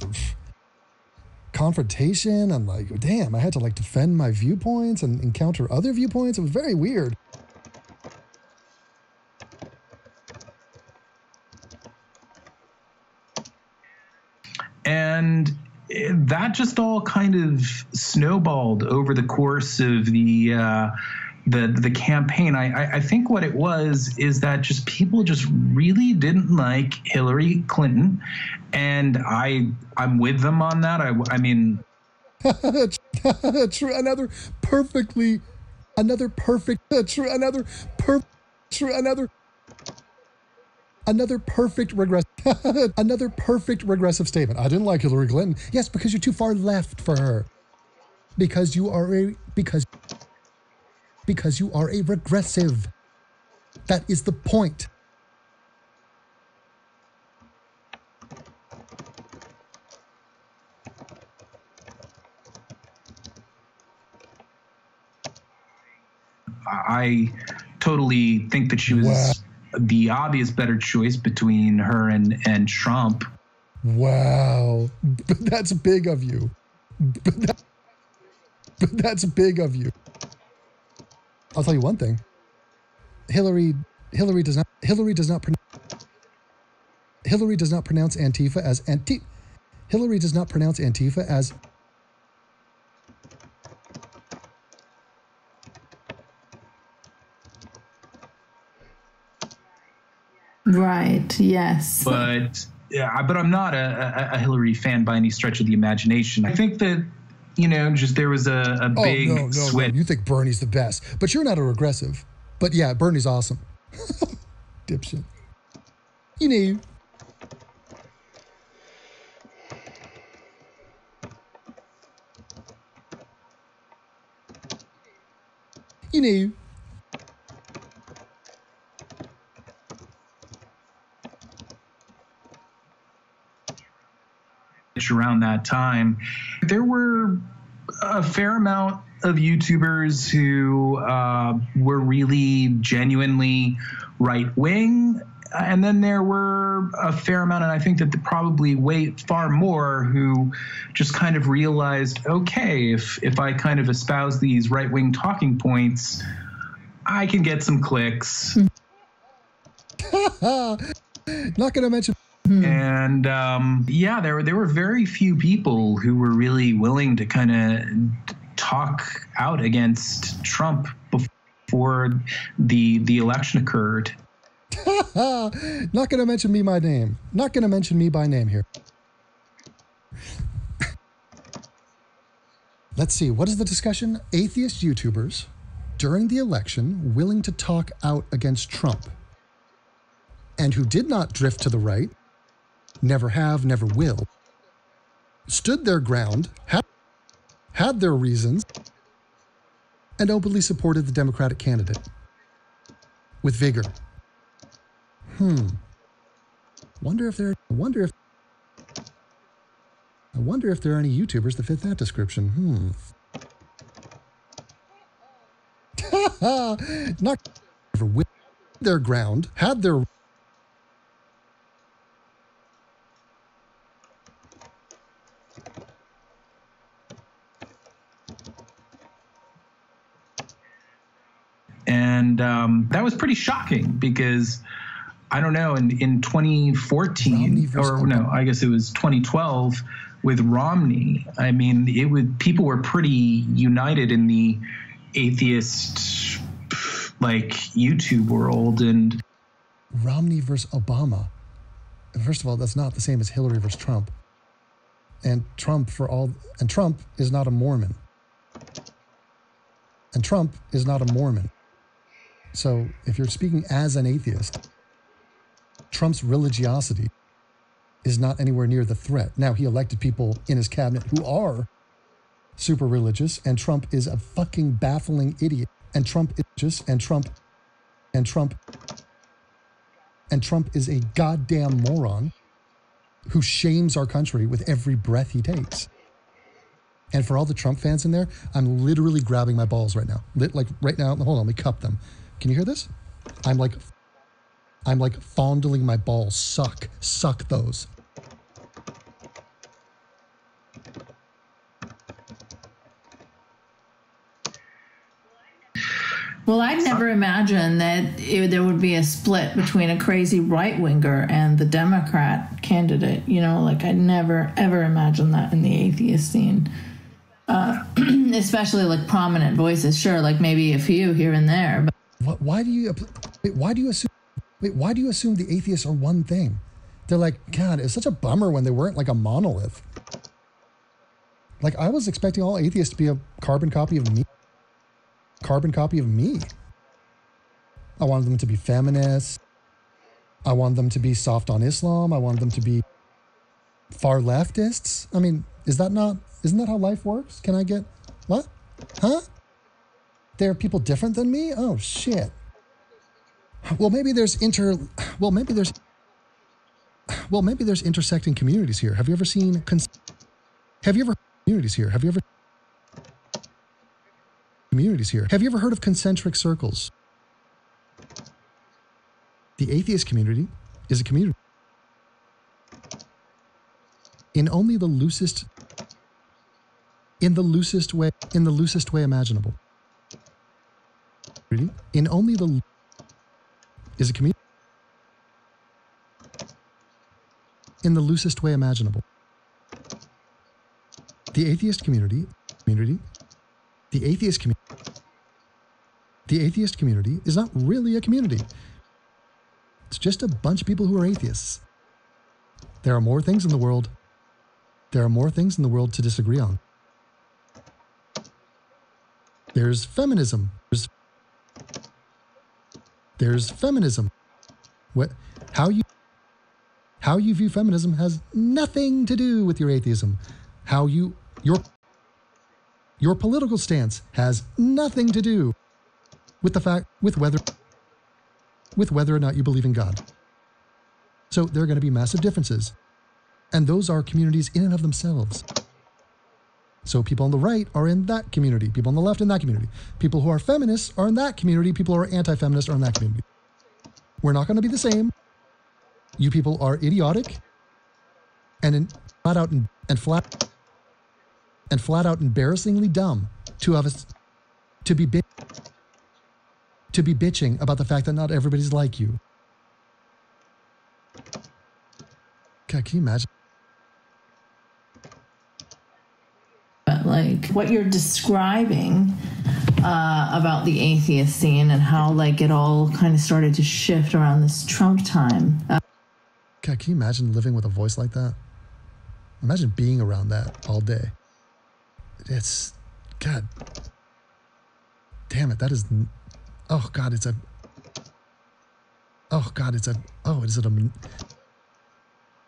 confrontation. I'm like, damn, I had to like defend my viewpoints and encounter other viewpoints. It was very weird. And that just all kind of snowballed over the course of the campaign. I think what it was is that just people just really didn't like Hillary Clinton, and I'm with them on that. I mean, another perfect regressive statement. I didn't like Hillary Clinton. Yes, because you're too far left for her. Because you are a regressive. That is the point. I totally think that she was the obvious better choice between her and Trump. Wow. But that's big of you. But that's big of you. I'll tell you one thing. Hillary does not pronounce Antifa as Hillary does not pronounce Antifa as Right, yes. But I'm not a Hillary fan by any stretch of the imagination. I think that, just there was a big switch. No. You think Bernie's the best, but you're not a regressive. But yeah, Bernie's awesome. Dipshit. You know. You know. Around that time, there were a fair amount of YouTubers who were really genuinely right-wing, and then there were a fair amount, and I think that probably far more, who just kind of realized, okay, if I kind of espouse these right-wing talking points, I can get some clicks. Not gonna mention. And there were very few people who were really willing to kind of talk out against Trump before the election occurred. Not going to mention me by name. Not going to mention me by name here. Let's see. What is the discussion? Atheist YouTubers during the election willing to talk out against Trump and who did not drift to the right, never have, never will, stood their ground, had their reasons, and openly supported the Democratic candidate with vigor. Wonder if there are any YouTubers that fit that description. Not never with their ground, had their And that was pretty shocking because, I don't know, in 2014, or no, I guess it was 2012 with Romney, I mean, people were pretty united in the atheist, YouTube world. And Romney versus Obama. First of all, that's not the same as Hillary versus Trump. And Trump is not a Mormon. And Trump is not a Mormon. So if you're speaking as an atheist, Trump's religiosity is not anywhere near the threat. Now, he elected people in his cabinet who are super religious, and Trump is a fucking baffling idiot. And Trump is just, and Trump is a goddamn moron who shames our country with every breath he takes. And for all the Trump fans in there, I'm literally grabbing my balls right now. Like right now, hold on, let me cup them. Can you hear this? I'm like fondling my balls. Suck those. Well, I'd never imagined that there would be a split between a crazy right-winger and the Democrat candidate. You know, like I'd never, ever imagined that in the atheist scene. Especially like prominent voices. Sure, like maybe a few here and there. But why do you assume the atheists are one thing? They're like, God, it's such a bummer when they weren't like a monolith. Like I was expecting all atheists to be a carbon copy of me. I wanted them to be feminists. I wanted them to be soft on Islam. I wanted them to be far leftists. I mean, isn't that how life works? Can I get, what? Huh? There are people different than me? Oh, shit. Well, maybe there's intersecting communities here. Have you ever heard of concentric circles? The atheist community is a community in only the loosest way imaginable. In only the is a community in the loosest way imaginable. The atheist community is not really a community. It's just a bunch of people who are atheists. There are more things in the world to disagree on. There's feminism. There's feminism. How you view feminism has nothing to do with your atheism. Your political stance has nothing to do with whether or not you believe in God. So there are going to be massive differences. And those are communities in and of themselves. So people on the right are in that community. People on the left in that community. People who are feminists are in that community. People who are anti-feminist are in that community. We're not going to be the same. You people are idiotic and flat out embarrassingly dumb to have us to be bitching about the fact that not everybody's like you. God, can you imagine? But like what you're describing about the atheist scene and how like it all kind of started to shift around this Trump time. God, can you imagine living with a voice like that? Imagine being around that all day. It's, God, damn it, that is, oh God, it is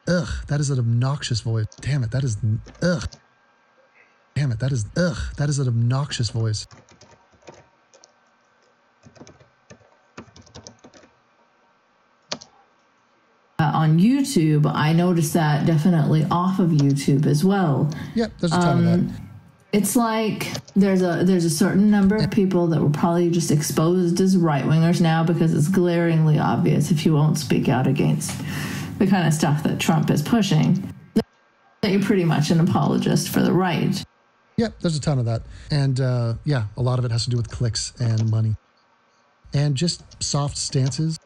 that is an obnoxious voice. Damn it, that is, damn it, that is an obnoxious voice. On YouTube, I noticed that definitely off of YouTube as well. Yep, there's a ton of that. It's like there's a certain number of people that were probably just exposed as right-wingers now because it's glaringly obvious if you won't speak out against the kind of stuff that Trump is pushing, that you're pretty much an apologist for the right. Yep, there's a ton of that. And yeah, a lot of it has to do with clicks and money. And just soft stances,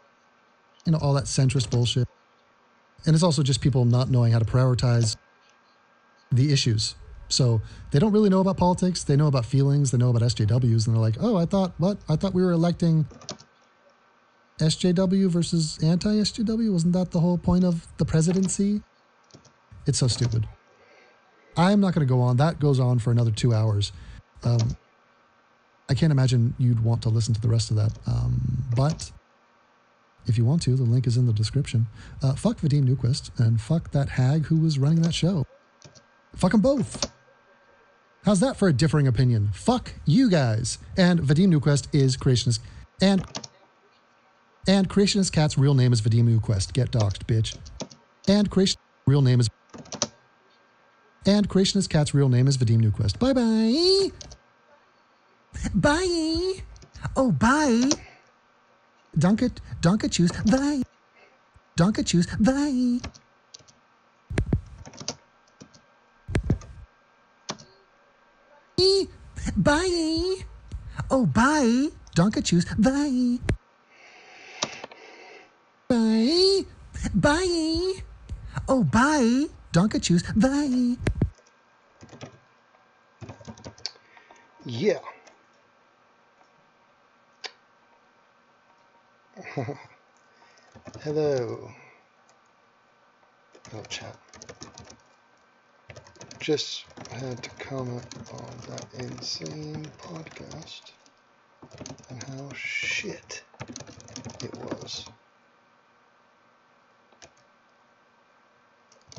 you know, all that centrist bullshit. And it's also just people not knowing how to prioritize the issues. So they don't really know about politics. They know about feelings. They know about SJWs. And they're like, oh, I thought we were electing SJW versus anti-SJW. Wasn't that the whole point of the presidency? It's so stupid. I'm not going to go on. That goes on for another 2 hours. I can't imagine you'd want to listen to the rest of that. But if you want to, the link is in the description. Fuck Vadim Newquist and fuck that hag who was running that show. Fuck them both. How's that for a differing opinion? Fuck you guys. And Vadim Newquist is Creationist. And Creationist Cat's real name is Vadim Newquist. Get doxed, bitch. And Creationist Cat's real name is Vadim Newquist. Bye-bye. Bye. Oh, bye. Donka choose. Bye. Donka choose. Bye. Bye. Oh, bye. Donka choose. Bye. Bye. Bye. Oh, bye. Donka choose. Bye. Yeah. Hello. Oh, chat. Just had to comment on that insane podcast and how shit it was.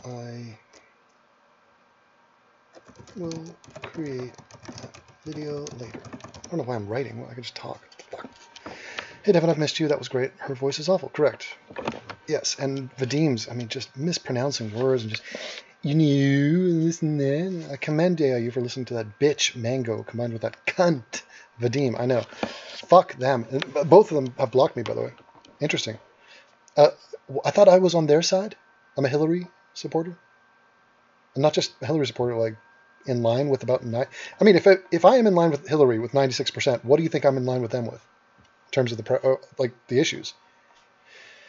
I will create that video later. I don't know why I'm writing. I can just talk. Fuck. Hey, Devin, I've missed you. That was great. Her voice is awful. Correct. Yes, and Vadim's, I mean, just mispronouncing words and just, you knew, and this and that. I commend you for listening to that bitch Mango combined with that cunt Vadim. I know. Fuck them. Both of them have blocked me, by the way. Interesting. I thought I was on their side. I'm a Hillary supporter. I'm not just a Hillary supporter, like in line with about 9. I mean, if I am in line with Hillary with 96%, what do you think I'm in line with them with in terms of the issues?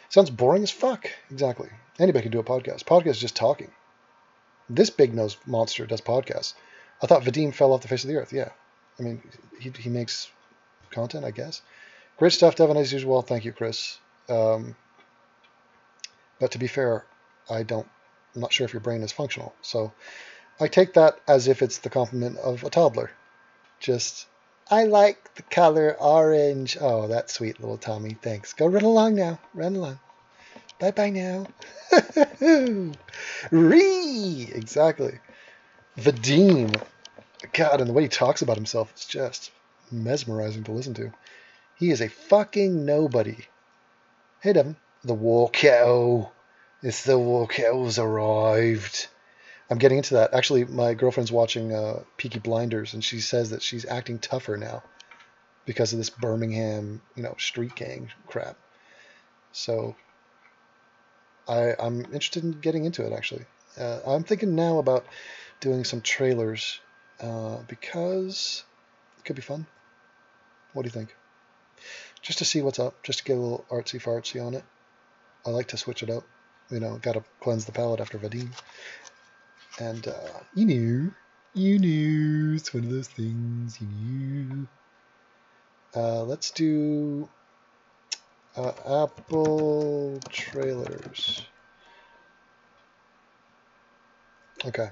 Sounds boring as fuck. Exactly. Anybody can do a podcast. Podcast is just talking. This big nose monster does podcasts. I thought Vadim fell off the face of the earth. Yeah. I mean, he makes content, I guess. Great stuff, Devin, as usual. Thank you, Chris. But to be fair, I'm not sure if your brain is functional. So I take that as if it's the compliment of a toddler. Just, I like the color orange. Oh, that's sweet, little Tommy. Thanks. Go run along now. Run along. Bye-bye now. Exactly. Vadim. God, and the way he talks about himself is just mesmerizing to listen to. He is a fucking nobody. Hey, Devin. The walkout. It's the walkout's arrived. I'm getting into that. Actually, my girlfriend's watching Peaky Blinders, and she says that she's acting tougher now because of this Birmingham, street gang crap. So I'm interested in getting into it, actually. I'm thinking now about doing some trailers because it could be fun. What do you think? Just to see what's up, just to get a little artsy-fartsy on it. I like to switch it up. Got to cleanse the palate after Vadim. And you knew, it's one of those things, you knew. Let's do Apple trailers. Okay.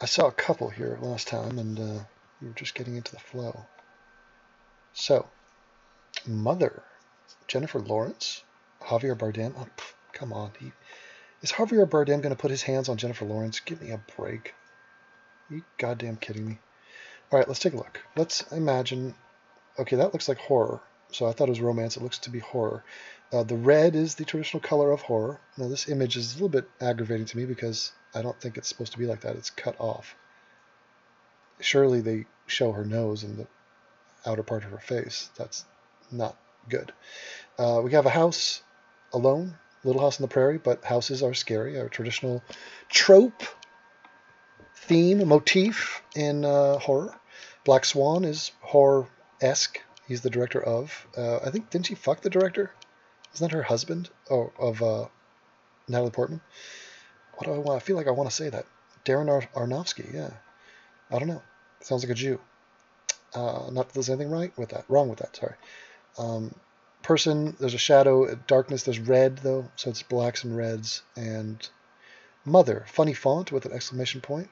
I saw a couple here last time, and we were just getting into the flow. So, Mother, Jennifer Lawrence, Javier Bardem. Oh, come on, is Javier Bardem going to put his hands on Jennifer Lawrence? Give me a break. Are you goddamn kidding me? All right, let's take a look. Let's imagine. Okay, that looks like horror. So I thought it was romance. It looks to be horror. The red is the traditional color of horror. Now this image is a little bit aggravating to me because I don't think it's supposed to be like that. It's cut off. Surely they show her nose and the outer part of her face. That's not good. We have a house alone. Little House on the Prairie, but houses are scary. Our traditional trope, theme, motif in horror. Black Swan is horror-esque. He's the director of. I think, didn't she fuck the director? Isn't that her husband? Oh, of Natalie Portman? What do I want? I feel like I want to say that. Darren Aronofsky, yeah. I don't know. Sounds like a Jew. Not that there's anything wrong with that, sorry. Person, there's a shadow, darkness, there's red though, so it's blacks and reds. And Mother, funny font with an exclamation point.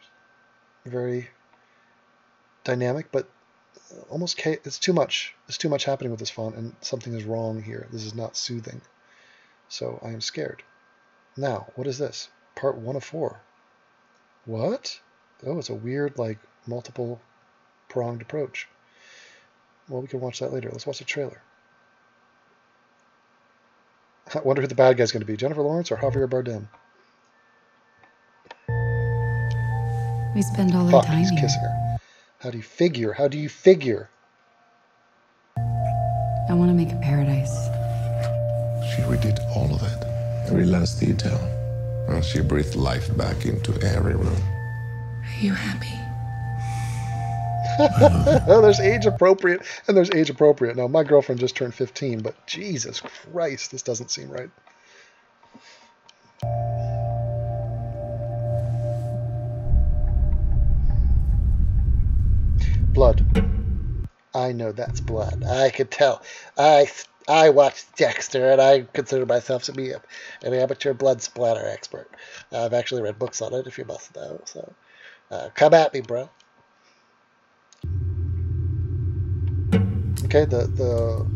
Very dynamic, but almost it's too much. There's too much happening with this font, and something is wrong here. This is not soothing. So I am scared. Now, what is this? Part 1 of 4. What? Oh, it's a weird, like, multiple pronged approach. Well, we can watch that later. Let's watch the trailer. I wonder who the bad guy's going to be, Jennifer Lawrence or Javier Bardem? We spend all our time he's here. kissing her. How do you figure? How do you figure? I want to make a paradise. She redid all of it, every last detail. And she breathed life back into every room. Are you happy? There's age appropriate, and there's age appropriate. Now, my girlfriend just turned 15, but Jesus Christ, this doesn't seem right. Blood. I know that's blood. I could tell. I watched Dexter, and I consider myself to be an amateur blood splatter expert. I've actually read books on it, if you must know. So, come at me, bro. Okay, the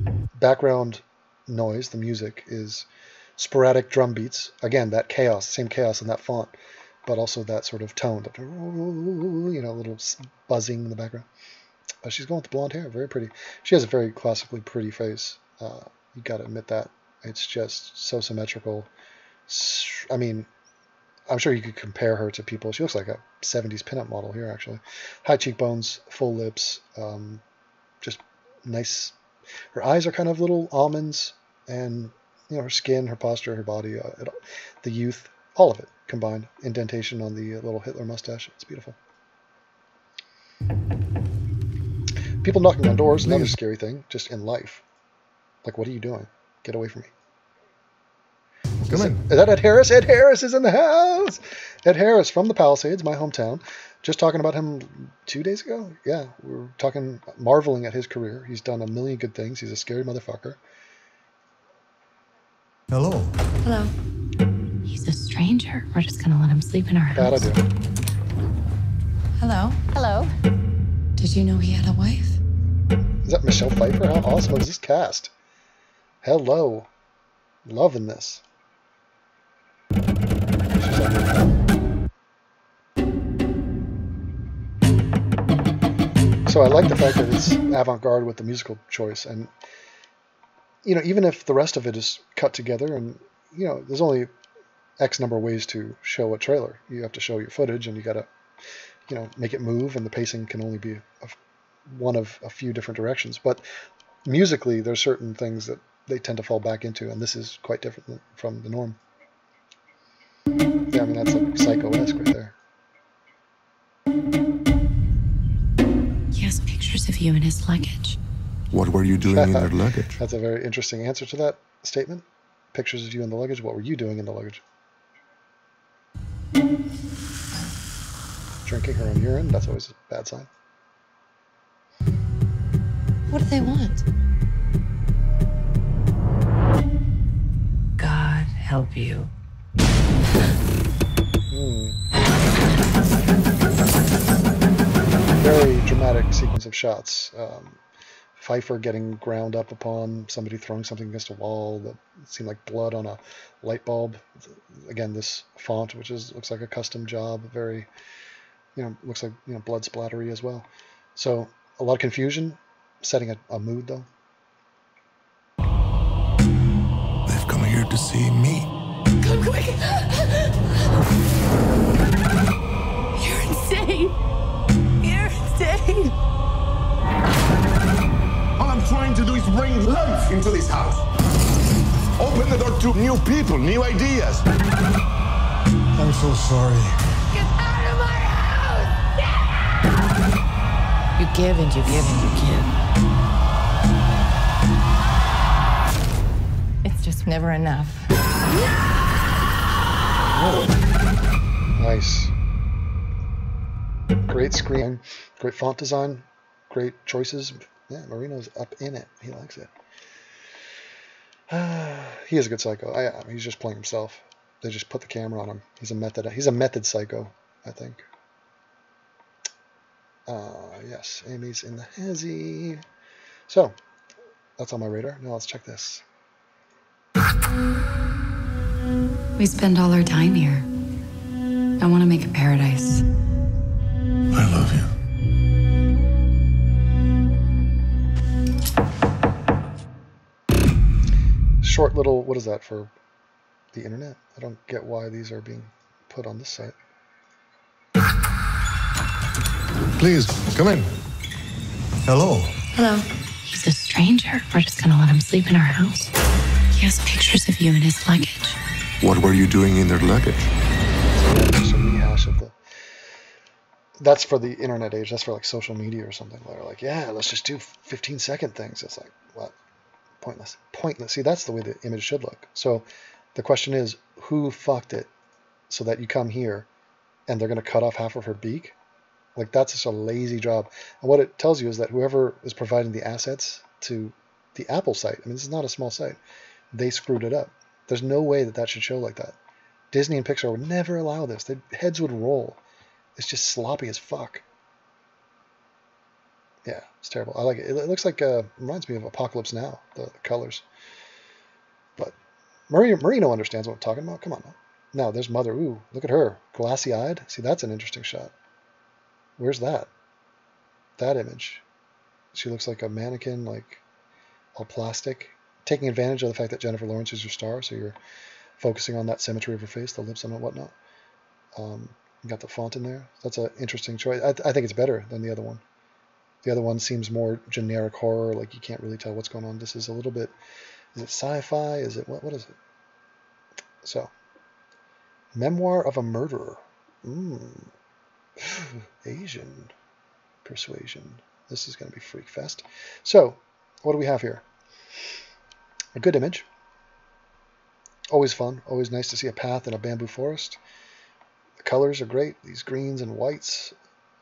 background noise, the music, is sporadic drum beats. Again, that chaos, same chaos in that font, but also that sort of tone, that, you know, little buzzing in the background. She's going with the blonde hair, very pretty. She has a very classically pretty face. You got to admit that. It's just so symmetrical. I mean, I'm sure you could compare her to people. She looks like a 70s pinup model here, actually. High cheekbones, full lips, just nice. Her eyes are kind of little almonds, and you know, her skin, her posture, her body, the youth, all of it combined. Indentation on the little Hitler mustache. It's beautiful. People knocking on doors, another scary thing, just in life. Like, what are you doing? Get away from me. Come in. Is that Ed Harris? Ed Harris is in the house! Ed Harris from the Palisades, my hometown. Just talking about him 2 days ago. Yeah, we were talking, marveling at his career. He's done a million good things. He's a scary motherfucker. Hello. Hello. He's a stranger. We're just going to let him sleep in our house. Bad idea. Hello. Hello. Did you know he had a wife? Is that Michelle Pfeiffer? How awesome is this cast? Hello. Loving this. So I like the fact that it's avant-garde with the musical choice, and you know, even if the rest of it is cut together, and you know, there's only X number of ways to show a trailer. You have to show your footage, and you gotta, you know, make it move, and the pacing can only be one of a few different directions. But musically, there's certain things that they tend to fall back into, and this is quite different from the norm. Yeah, I mean, that's like Psycho-esque right there. He has pictures of you in his luggage. What were you doing in your luggage? That's a very interesting answer to that statement. Pictures of you in the luggage. What were you doing in the luggage? Drinking her own urine. That's always a bad sign. What do they want? God help you. Very dramatic sequence of shots. Pfeiffer getting ground up upon, somebody throwing something against a wall that seemed like blood on a light bulb. Again, this font, which looks like a custom job, very, you know, looks like, you know, blood splattery as well. So a lot of confusion, setting a mood though. They've come here to see me. Come quick! You're insane! You're insane! All I'm trying to do is bring life into this house. Open the door to new people, new ideas. I'm so sorry. Get out of my house! You give and you give and you give. It's just never enough. Nice. Great screen, great font design, great choices. Yeah, Marino's up in it. He likes it. He is a good psycho. I mean, he's just playing himself. They just put the camera on him. He's a method psycho, I think. Yes, Amy's in the hezzy. So, that's on my radar. Now let's check this. We spend all our time here. I want to make a paradise. I love you. Short little, what is that for the internet? I don't get why these are being put on this site. Please, come in. Hello. Hello. He's a stranger. We're just going to let him sleep in our house. He has pictures of you in his luggage. What were you doing in their luggage? Just a rehash of the... That's for the internet age. That's for like social media or something. They're like, yeah, let's just do 15-second things. It's like, what? Pointless. Pointless. See, that's the way the image should look. So the question is, who fucked it so that you come here and they're going to cut off half of her beak? Like, that's just a lazy job. And what it tells you is that whoever is providing the assets to the Apple site, I mean, this is not a small site, they screwed it up. There's no way that that should show like that. Disney and Pixar would never allow this. Their heads would roll. It's just sloppy as fuck. Yeah, it's terrible. I like it. It looks like, reminds me of Apocalypse Now, the colors. But Marino understands what I'm talking about. Come on now. Now, there's Mother. Ooh, look at her. Glassy-eyed. See, that's an interesting shot. Where's that? That image. She looks like a mannequin, like all plastic. Taking advantage of the fact that Jennifer Lawrence is your star, so you're focusing on that symmetry of her face, the lips and whatnot. You got the font in there. That's an interesting choice. I think it's better than the other one. The other one seems more generic horror, like you can't really tell what's going on. This is a little bit, is it sci-fi? Is it, what is it? So, Memoir of a Murderer. Asian persuasion. This is going to be freak fest. So, what do we have here? A good image. Always fun. Always nice to see a path in a bamboo forest. The colors are great. These greens and whites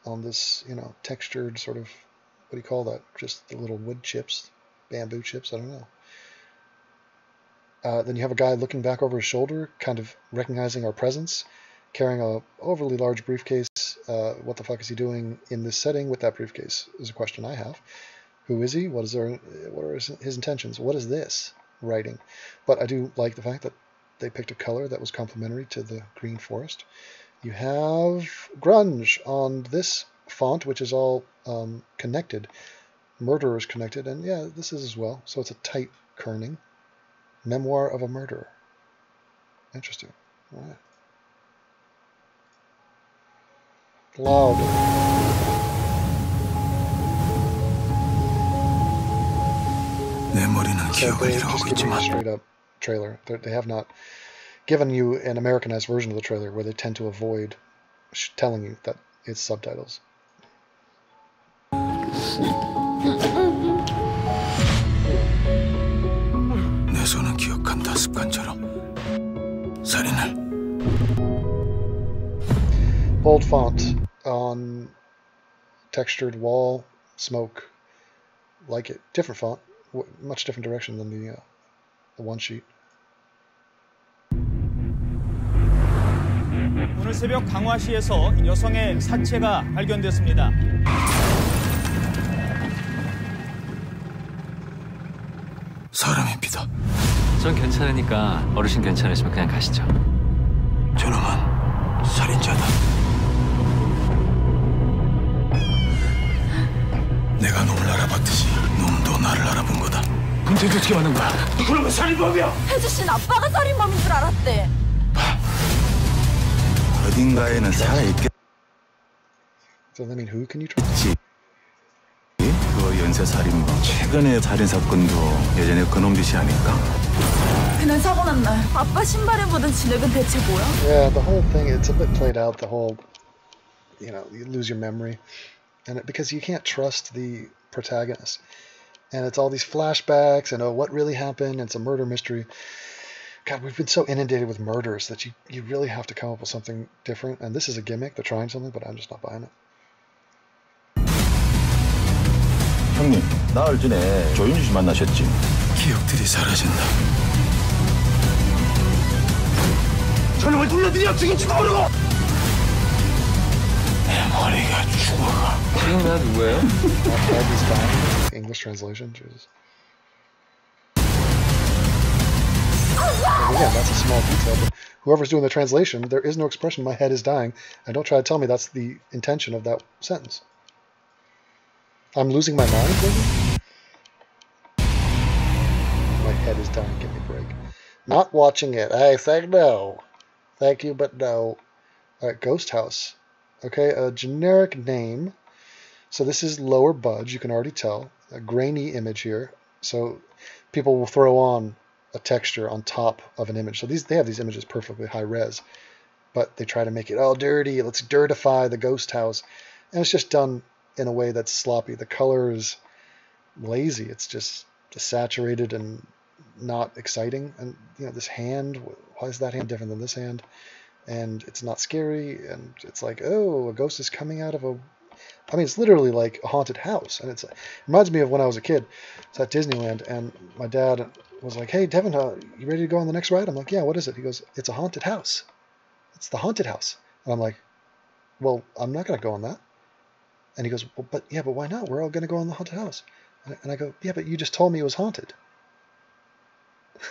on this, you know, textured sort of, what do you call that? Just the little wood chips, bamboo chips, I don't know. Then you have a guy looking back over his shoulder, kind of recognizing our presence, carrying a overly large briefcase. What the fuck is he doing in this setting with that briefcase is a question I have. Who is he? What are his intentions? What is this writing? But I do like the fact that they picked a color that was complementary to the green forest. You have grunge on this font, which is all connected. Murderer is connected, and yeah, this is as well. So it's a tight kerning. Memoir of a Murderer. Interesting. All right. Loud. So they just give you a straight up trailer. They have not given you an Americanized version of the trailer where they tend to avoid telling you that it's subtitles. Bold font on textured wall, smoke. Like it. Different font. Much different direction than the one sheet. 오늘 새벽 강화시에서 여성의 사체가 발견됐습니다. 사람입니다. 전 괜찮으니까 어르신 괜찮으시면 그냥 가시죠. 저놈은 살인자다. 내가 놈을 알아봤듯이 놈도 나를 알아본 거다. 그럼 대체 어떻게 하는 거야? 그러면 살인범이야. 혜주 씨는 아빠가 살인범인 줄 알았대. 어딘가에는 살아있겠지. Does that mean who can you trust? 그 연쇄 살인범. 최근의 살인 사건도 예전에 그놈 짓이 아닐까? 그날 사고 난 날 아빠 신발에 묻은 진흙은 대체 뭐야? Yeah, the whole thing, it's a bit played out. The whole, you know, you lose your memory. And because you can't trust the protagonist. And it's all these flashbacks and, oh, what really happened? It's a murder mystery. God, we've been so inundated with murders that you really have to come up with something different. And this is a gimmick. They're trying something, but I'm just not buying it. 형님, 나흘 전에 조윤주 씨 만나셨지? 기억들이 사라진다. 저놈을 돌려드려 죽인지도 모르고! 주인공 누구예요? My head is dying. English translation. Jesus. And again, that's a small detail, but whoever's doing the translation, there is no expression, my head is dying, and don't try to tell me that's the intention of that sentence. I'm losing my mind, maybe? My head is dying, give me a break. Not watching it. I say no. Thank you, but no. Alright, Ghost House. Okay, a generic name. So this is lower budge, you can already tell. A grainy image here. So people will throw on a texture on top of an image. So they have these images perfectly high res, but they try to make it all dirty. Let's dirtify the ghost house. And it's just done in a way that's sloppy. The color is lazy. It's just saturated and not exciting. And you know, this hand, why is that hand different than this hand? And it's not scary. And it's like, oh, a ghost is coming out of a... I mean, it's literally like a haunted house. And it reminds me of when I was a kid. It's at Disneyland, and my dad was like, hey, Devin, you ready to go on the next ride? I'm like, yeah, what is it? He goes, it's a haunted house. It's the haunted house. And I'm like, well, I'm not going to go on that. And he goes, well, but why not? We're all going to go on the haunted house. And I go, yeah, but you just told me it was haunted.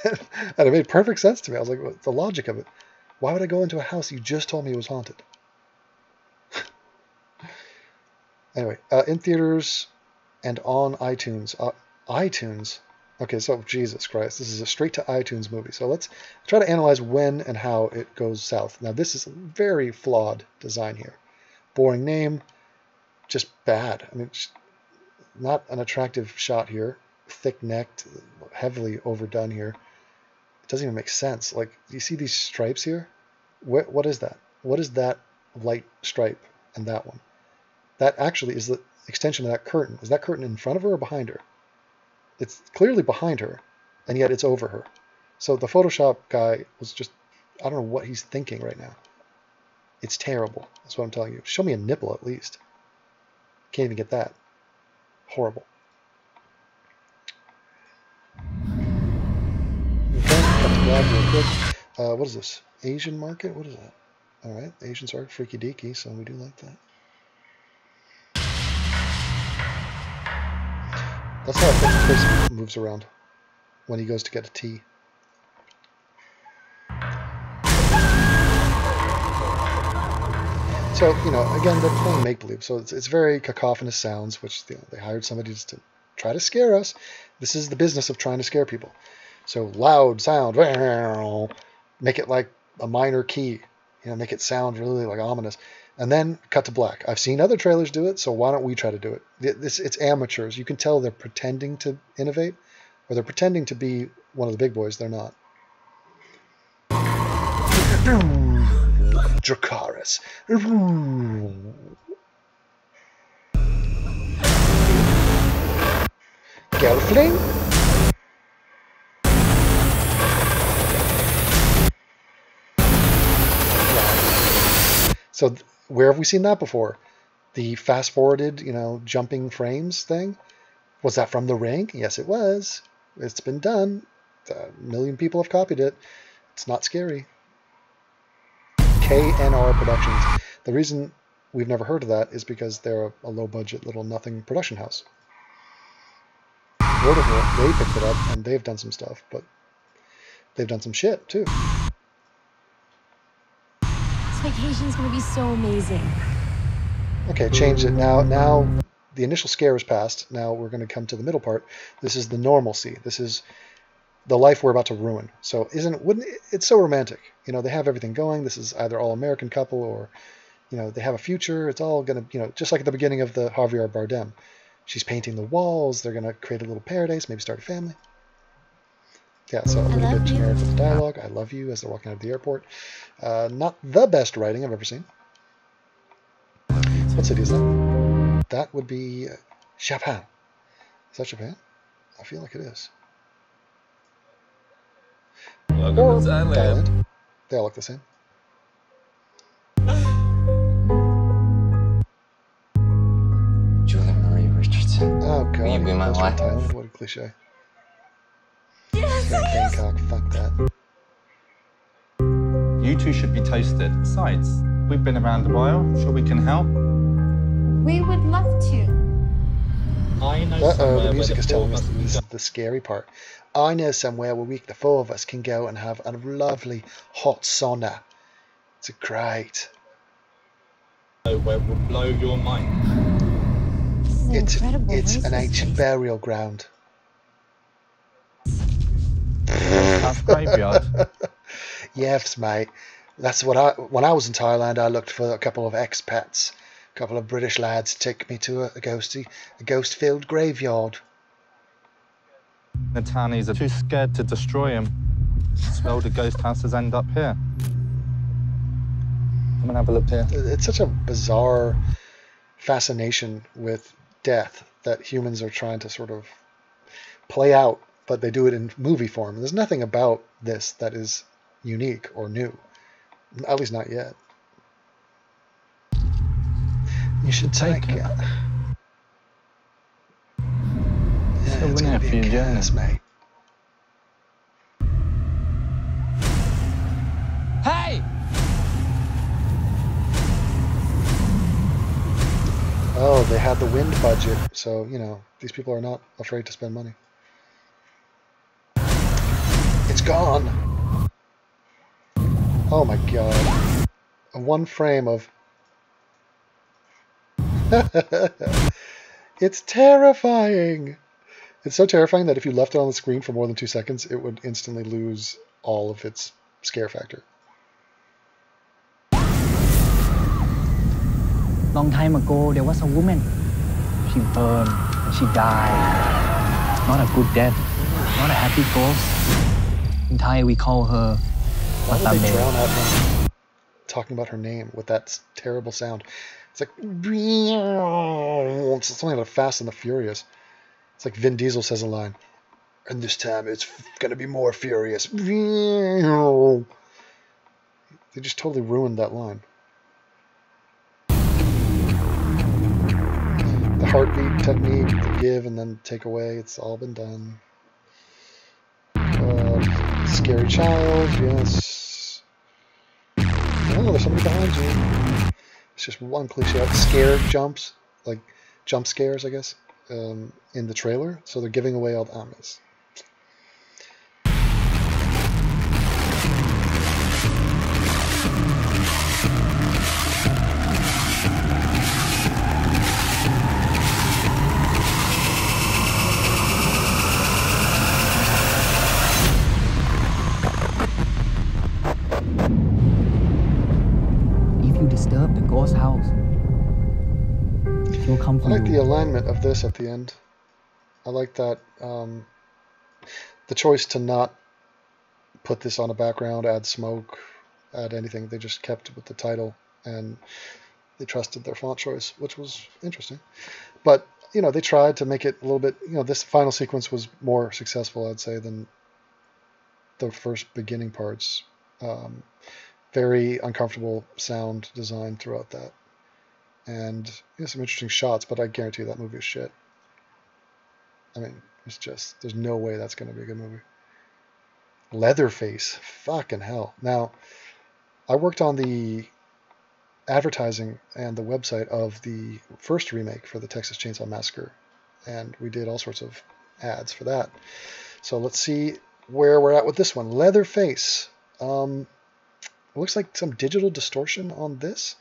And it made perfect sense to me. I was like, what's the logic of it? Why would I go into a house you just told me was haunted? Anyway, in theaters and on iTunes. iTunes? Okay, so Jesus Christ, this is a straight to iTunes movie. So let's try to analyze when and how it goes south. Now, this is a very flawed design here. Boring name, just bad. I mean, not an attractive shot here. Thick-necked, heavily overdone here. It doesn't even make sense. Like, do you see these stripes here? What is that? What is that light stripe and that one? That actually is the extension of that curtain. Is that curtain in front of her or behind her? It's clearly behind her, and yet it's over her. So the Photoshop guy was just, I don't know what he's thinking right now. It's terrible. That's what I'm telling you. Show me a nipple at least. Can't even get that. Horrible. Okay, got to grab real quick. What is this? Asian market? What is that? Alright, Asians are freaky deaky, so we do like that. That's how I think Chris moves around when he goes to get a tea. So, you know, again, they're playing make-believe, so it's very cacophonous sounds, which they hired somebody just to try to scare us. This is the business of trying to scare people. So loud sound, make it like a minor key, you know, make it sound really like ominous. And then cut to black. I've seen other trailers do it, so why don't we try to do it? It's amateurs. You can tell they're pretending to innovate, or they're pretending to be one of the big boys. They're not. Dracarys. Gelfling? So where have we seen that before? The fast-forwarded, you know, jumping frames thing? Was that from The Ring? Yes, it was. It's been done. A million people have copied it. It's not scary. KNR Productions. The reason we've never heard of that is because they're a low-budget, little nothing production house. Vertical, they picked it up, and they've done some stuff, but they've done some shit, too. Vacation's gonna be so amazing. Okay, change it now. Now the initial scare is past. Now we're going to come to the middle part. This is the normalcy. This is the life we're about to ruin. So wouldn't it's so romantic? You know, they have everything going. This is either all American couple or, you know, they have a future. It's all going to, you know, just like at the beginning of the Javier Bardem. She's painting the walls. They're going to create a little paradise, maybe start a family. Yeah, so a little bit generic with the dialogue. I love you as they're walking out of the airport. Not the best writing I've ever seen. What city is that? That would be Japan. Is that Japan? I feel like it is. Welcome or to Thailand. Thailand. They all look the same. Julie Marie Richardson. Oh god, Will you be my wife? Thailand? What a cliche. Bangkok, fuck that. You two should be toasted. Besides, We've been around a while. Sure we can help. We would love to. I know Uh-oh, the somewhere music where is the four telling of us us that can this go. is the scary part. I know somewhere where the four of us can go and have a lovely hot sauna. It's great. Where will blow your mind. It's an ancient burial ground. House graveyard. Yes, mate. That's what when I was in Thailand, I looked for a couple of expats, a couple of British lads to take me to a ghost-filled graveyard. The townies are too scared to destroy him. So the ghost houses end up here. I'm gonna have a look here. It's such a bizarre fascination with death that humans are trying to sort of play out, but they do it in movie form. There's nothing about this that is unique or new, at least not yet. You should take it. Yeah, it's gonna be a curse, mate. Hey! Oh, they had the wind budget, so, you know, these people are not afraid to spend money. It's gone! Oh my god. One frame of... It's terrifying! It's so terrifying that if you left it on the screen for more than 2 seconds, it would instantly lose all of its scare factor. Long time ago, there was a woman. She burned and she died. Not a good death, not a happy ghost. In Thai, we call her Why would they drown Vadim. out him talking about her name with that terrible sound? It's like... It's something like Fast and the Furious. It's like Vin Diesel says a line. And this time it's going to be more furious. They just totally ruined that line. The heartbeat technique, the give and then take away, it's all been done. Scary child, yes. Oh, there's somebody behind you. It's just one cliche. Scare jumps, like jump scares, I guess, in the trailer. So they're giving away all the amas. If you disturb the ghost house, she'll come I for like the you. alignment of this at the end. I like that the choice to not put this on a background, add smoke, add anything. They just kept with the title and they trusted their font choice, which was interesting. But, you know, they tried to make it a little bit, you know, this final sequence was more successful, I'd say, than the first beginning parts. Very uncomfortable sound design throughout that. And you know, some interesting shots, but I guarantee that movie is shit. I mean, it's just, there's no way that's going to be a good movie. Leatherface. Fucking hell. Now, I worked on the advertising and the website of the first remake for the Texas Chainsaw Massacre, and we did all sorts of ads for that. So let's see where we're at with this one. Leatherface. It looks like some digital distortion on this.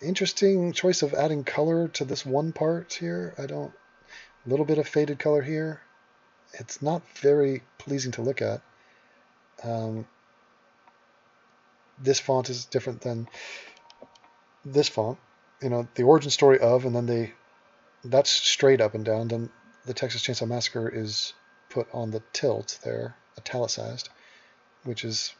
Interesting choice of adding color to this one part here. A little bit of faded color here. It's not very pleasing to look at. This font is different than this font. You know, the origin story of, and then that's straight up and down. Then the Texas Chainsaw Massacre is put on the tilt there, italicized, which is,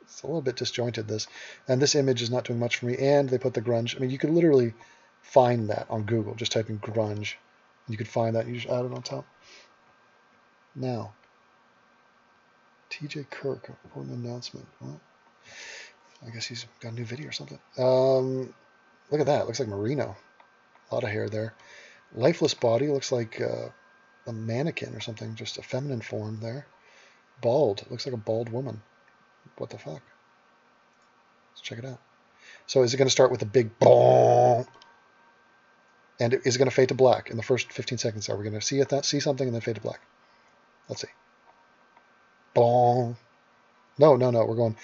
it's a little bit disjointed, this. And this image is not doing much for me. And they put the grunge. I mean, you could literally find that on Google. Just type in grunge. And you could find that. And you just add it on top. Now, TJ Kirk, important announcement. What? I guess he's got a new video or something. Look at that. It looks like Merino. A lot of hair there. Lifeless body. Looks like a mannequin or something. Just a feminine form there. Bald. Looks like a bald woman. What the fuck? Let's check it out. So is it going to start with a big boom? And is it going to fade to black in the first 15 seconds? Are we going to see something and then fade to black? Let's see. Boom. No. We're going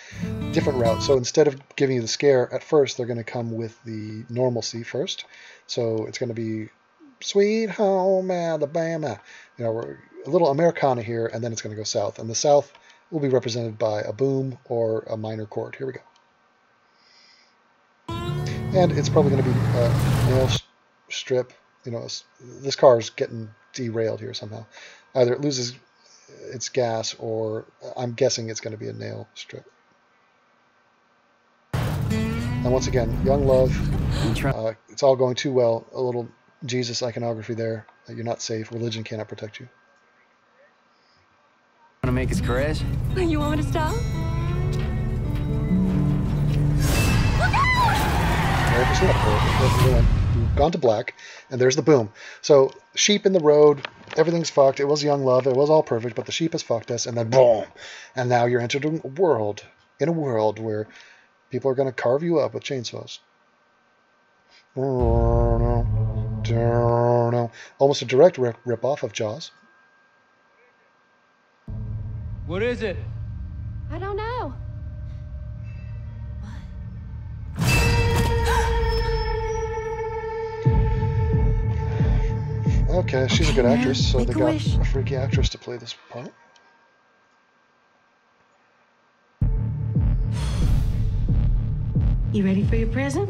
different route. So instead of giving you the scare at first, they're going to come with the normalcy first. So it's going to be Sweet Home Alabama. We're a little Americana here, and then it's going to go south. And the south will be represented by a boom or a minor chord. Here we go. And it's probably going to be a nail strip. This car is getting derailed here somehow. Either it loses its gas, or I'm guessing it's going to be a nail strip. And once again, Young Love. It's all going too well. A little Jesus iconography there. You're not safe. Religion cannot protect you. Want to make us crash? You want me to stop? We've gone to black, and there's the boom. So sheep in the road, everything's fucked. It was Young Love, it was all perfect, but the sheep has fucked us, and then boom, and now you're entered a world where people are going to carve you up with chainsaws. Almost a direct rip-off of Jaws. What is it? I don't know. Okay, she's a good actress, so they got a freaky actress to play this part. You ready for your present?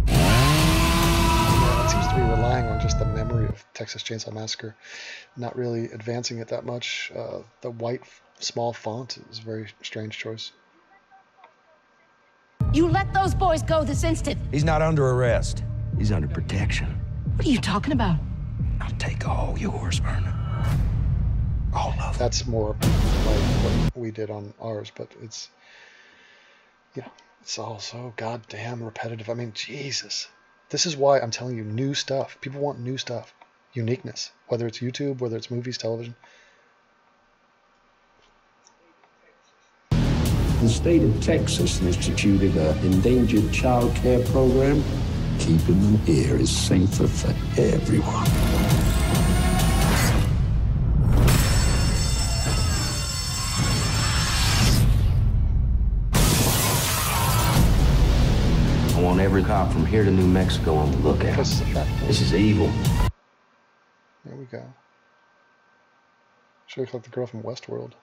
It seems to be relying on just the memory of Texas Chainsaw Massacre, not really advancing it that much. The white small font is a very strange choice. You let those boys go this instant. He's not under arrest. He's under protection. What are you talking about? I'll take all yours, Verna. All of them. That's more like what we did on ours, but it's, it's all so goddamn repetitive. I mean, Jesus. This is why I'm telling you, new stuff. People want new stuff. Uniqueness. Whether it's YouTube, whether it's movies, television. The state of Texas instituted an endangered child care program. Keeping them here is safer for everyone. I want every cop from here to New Mexico on the lookout. This is evil. There we go. She looks like the girl from Westworld.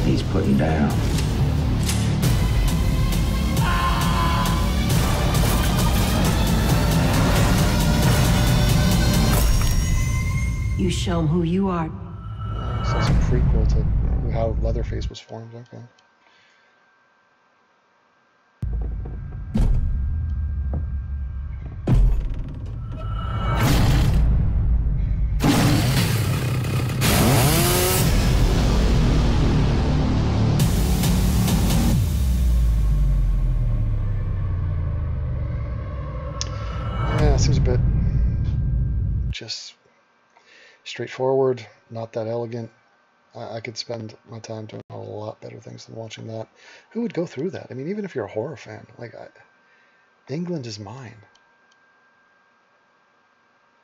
He's putting down. You show them who you are. So it's a prequel to how Leatherface was formed. Okay. Seems a bit just straightforward, not that elegant. I could spend my time doing a lot better things than watching that. Who would go through that? I mean, even if you're a horror fan, like, England is mine.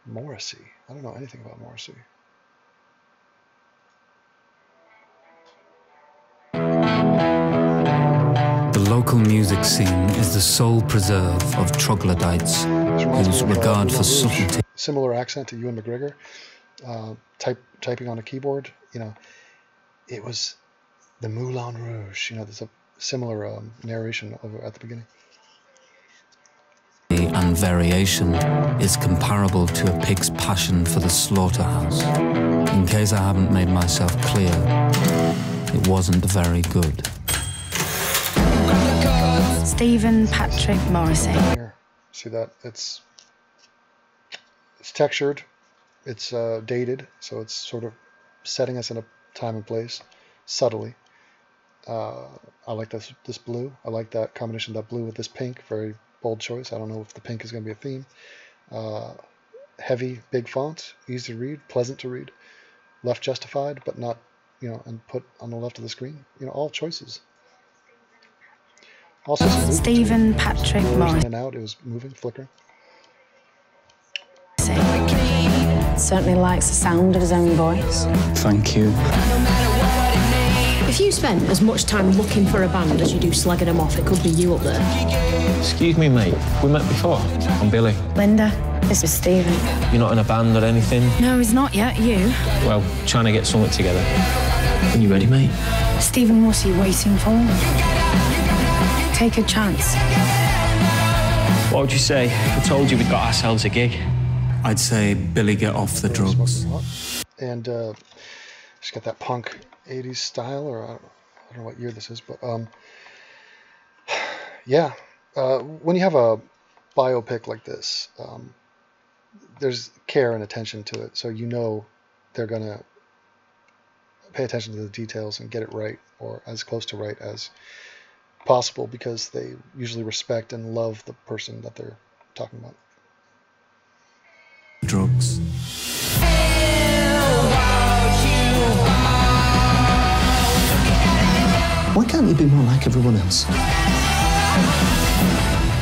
Morrissey. I don't know anything about Morrissey. The local music scene is the sole preserve of troglodytes whose regard for subtlety. Similar accent to Ewan McGregor, typing on a keyboard. It was the Moulin Rouge. There's a similar narration at the beginning. And variation is comparable to a pig's passion for the slaughterhouse. In case I haven't made myself clear, it wasn't very good. Stephen Patrick Morrissey. Here, see that? It's textured, it's dated, so it's sort of setting us in a time and place subtly. I like this blue. I like that combination of that blue with this pink, very bold choice. I don't know if the pink is going to be a theme. Heavy, big font, easy to read, pleasant to read. Left justified, but not, and put on the left of the screen. All choices. Also, Stephen Patrick Morris. In and out, it was moving, flickering. Certainly likes the sound of his own voice. Thank you. If you spent as much time looking for a band as you do slagging them off, it could be you up there. Excuse me, mate. We met before. I'm Billy. Linda, this is Stephen. You're not in a band or anything? No, he's not yet. You? Well, trying to get something together. When you ready, mate? Stephen, what's he waiting for? Take a chance. What would you say if I told you we'd got ourselves a gig? I'd say, Billy, get off the drugs. And just got that punk 80s style, or I don't know what year this is, but yeah. When you have a biopic like this, there's care and attention to it, so they're going to pay attention to the details and get it right, or as close to right as possible, because they usually respect and love the person that they're talking about. Drugs. Why can't you be more like everyone else?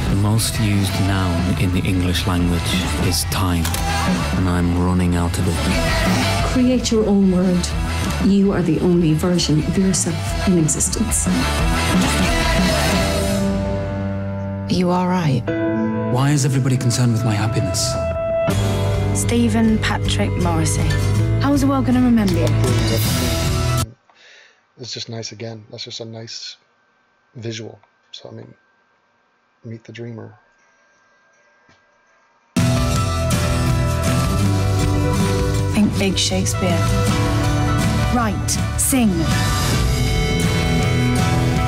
The most used noun in the English language is time, and I'm running out of it. Create your own world. You are the only version of yourself in existence. Are you all right? Why is everybody concerned with my happiness? Stephen Patrick Morrissey. How's the world going to remember you? It's just nice again. That's just a nice visual. So, I mean, meet the dreamer. Think big Shakespeare. Write, sing.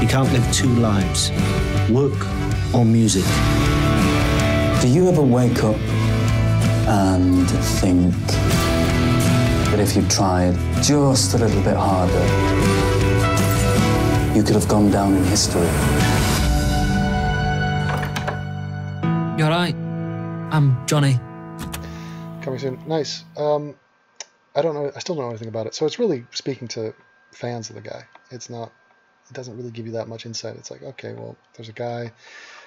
You can't live two lives, work or music. Do you ever wake up and think that if you tried just a little bit harder, you could have gone down in history? You're right. I'm Johnny. Coming soon. Nice. I don't know. I still don't know anything about it. So it's really speaking to fans of the guy. It's not. It doesn't really give you that much insight. It's like, okay, well, there's a guy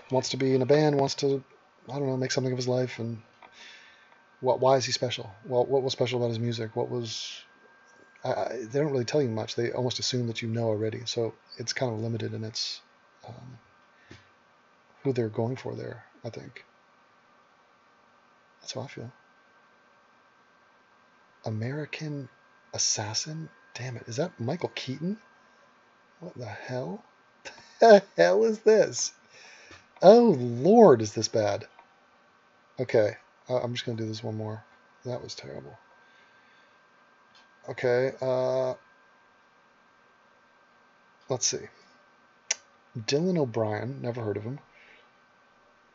who wants to be in a band, wants to, I don't know, make something of his life, and why is he special? Well, what was special about his music? What was? They don't really tell you much. They almost assume that you know already. So it's kind of limited in its who they're going for there, I think. That's how I feel. American Assassin? Damn it. Is that Michael Keaton? What the hell? The hell is this? Oh, Lord, is this bad? Okay. I'm just going to do this one more. That was terrible. Okay. Let's see. Dylan O'Brien. Never heard of him.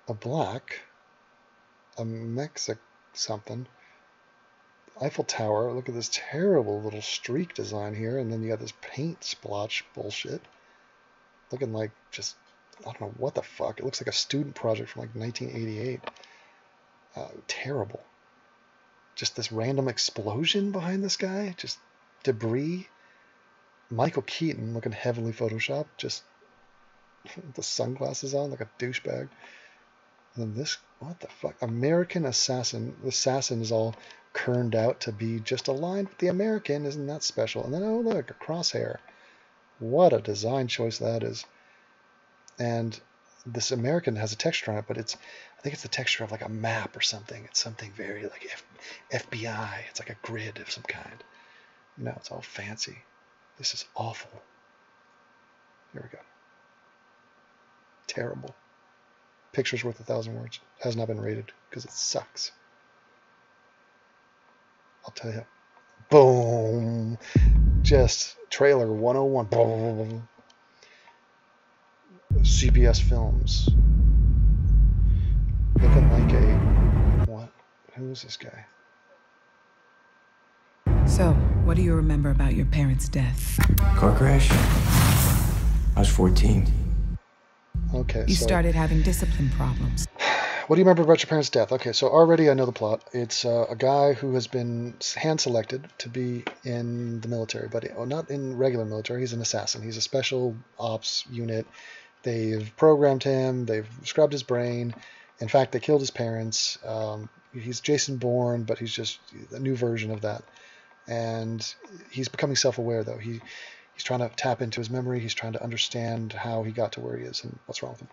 A black. A Mexic something. Eiffel Tower. Look at this terrible little streak design here. And then you got this paint splotch bullshit. Looking like just, I don't know what the fuck. It looks like a student project from like 1988. Terrible. Just this random explosion behind this guy. Just debris. Michael Keaton looking heavily photoshopped. Just with the sunglasses on like a douchebag. And then this, what the fuck? American Assassin. The assassin is all kerned out to be just aligned with the American. Isn't that special? And then, oh look, a crosshair. What a design choice that is. And this American has a texture on it, but it's, I think it's the texture of like a map or something. It's something very like FBI. It's like a grid of some kind. No, it's all fancy. This is awful. Here we go. Terrible. Picture's worth 1,000 words. Has not been rated because it sucks. I'll tell you. Boom. Just trailer 101. Boom. CBS Films. Looking like a... What? Who is this guy? So, what do you remember about your parents' death? Car crash. I was 14. Okay, You so started having discipline problems. what do you remember about your parents' death? Okay, so already I know the plot. It's a guy who has been hand-selected to be in the military, but not in regular military. He's an assassin. He's a special ops unit. They've programmed him. They've scrubbed his brain. In fact, they killed his parents. He's Jason Bourne, but he's just a new version of that. And he's becoming self-aware, though. He's trying to tap into his memory. He's trying to understand how he got to where he is and what's wrong with him.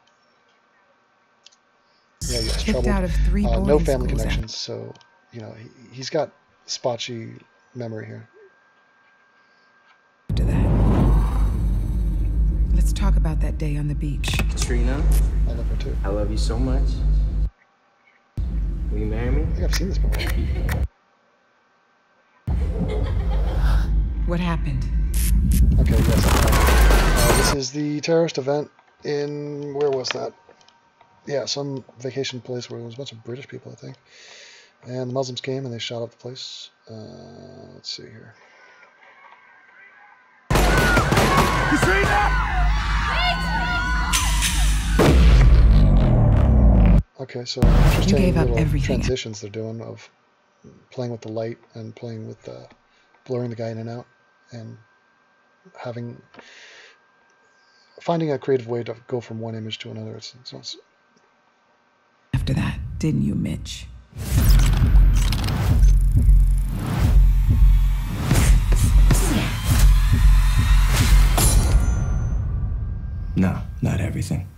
Yeah, he has trouble. Out of 3 no family connections, so you know he's got spotchy memory here. After that, let's talk about that day on the beach. Katrina, I love her too. I love you so much. Will you marry me? I think I've seen this before. What happened? Okay, yes. This is the terrorist event in, where was that? Yeah, some vacation place where there was a bunch of British people, I think. And the Muslims came and they shot up the place. Let's see here. Okay, so interesting little transitions they're doing of playing with the light and playing with blurring the guy in and out and finding a creative way to go from one image to another. It's After that, didn't you, Mitch? No, not everything.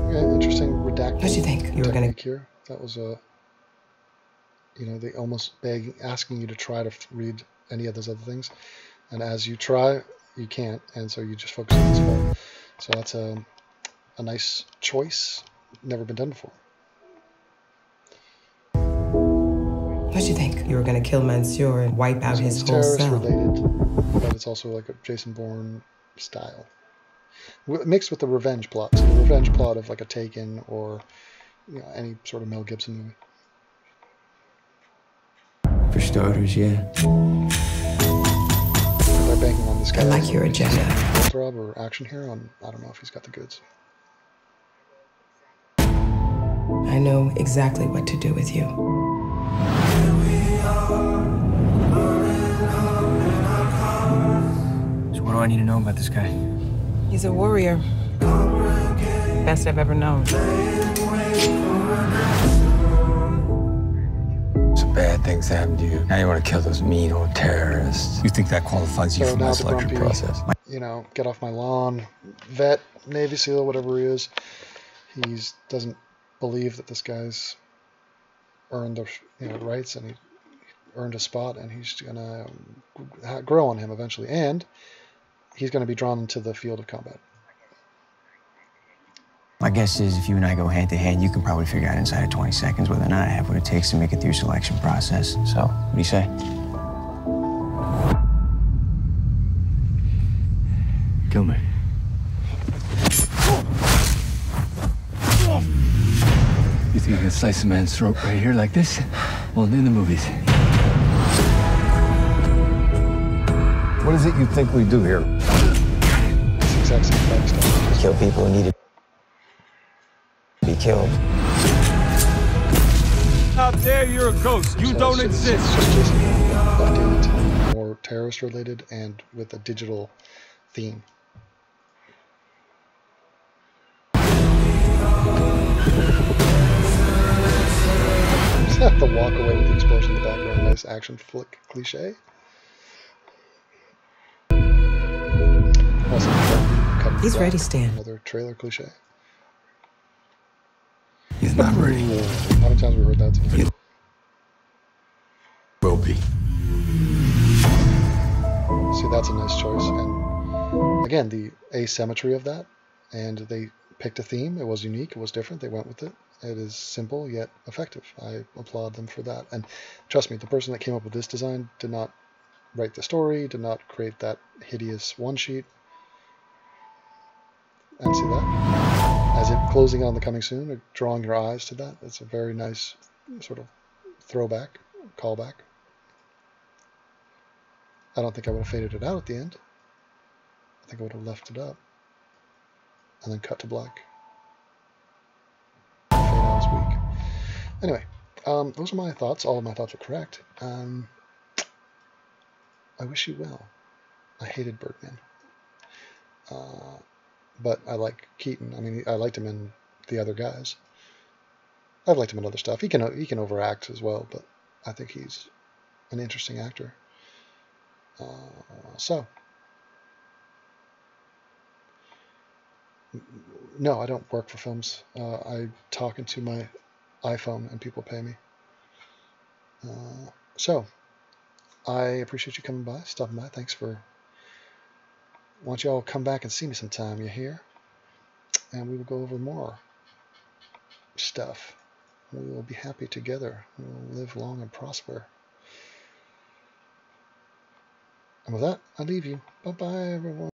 Okay, interesting redacting. How'd you think you were gonna here? That was a, they almost asking you to try to read any of those other things, and as you try, you can't, and so you just focus on this part. So that's a nice choice. Never been done before. How'd you think you were gonna kill Mansour and wipe out his whole terrorist cell? related, but it's also like a Jason Bourne style, mixed with the revenge plot. So the revenge plot of like a Taken or any sort of Mel Gibson movie. For starters, yeah. They're banking on this guy. I like your agenda. Throb or action hero, and I don't know if he's got the goods. I know exactly what to do with you. So what do I need to know about this guy? He's a warrior. Best I've ever known. Some bad things happened to you. Now you want to kill those mean old terrorists. You think that qualifies you So for now my the selection grumpy, process? Get off my lawn, vet, Navy SEAL, whatever he is. He doesn't believe that this guy's earned the rights, and he earned a spot, and he's gonna grow on him eventually, and he's gonna be drawn into the field of combat. My guess is if you and I go hand to hand, you can probably figure out inside of 20 seconds whether or not I have what it takes to make it through your selection process. So, what do you say? Kill me. You think you can slice a man's throat right here like this? Well, in the movies. What is it you think we do here? It's exact same kind of stuff. Kill people who need to be killed. Out there, you're a ghost. You don't exist. It's just Jason left into more terrorist related and with a digital theme. The walk away with the explosion in the background, nice action flick cliche. Also, He's ready, Stan. Another trailer cliche. He's not ready. How many times have we heard that today? He will be. See, that's a nice choice, and again, the asymmetry of that, and they picked a theme. It was unique. It was different. They went with it. It is simple yet effective. I applaud them for that. And trust me, the person that came up with this design did not write the story, did not create that hideous one sheet. And see that? As it closing on the coming soon, drawing your eyes to that. It's a very nice sort of throwback, callback. I don't think I would have faded it out at the end. I think I would have left it up. and then cut to black. Fade out is weak. Anyway, those are my thoughts. All of my thoughts are correct. I wish you well. I hated Birdman. But I like Keaton. I mean, I liked him in The Other Guys. I've liked him in other stuff. He can overact as well, but I think he's an interesting actor. So, no, I don't work for films. I talk into my iPhone and people pay me. So, I appreciate you coming by, stopping by. Thanks for... Why don't you all come back and see me sometime? You hear? And we will go over more stuff. We will be happy together. We will live long and prosper. And with that, I leave you. Bye-bye, everyone.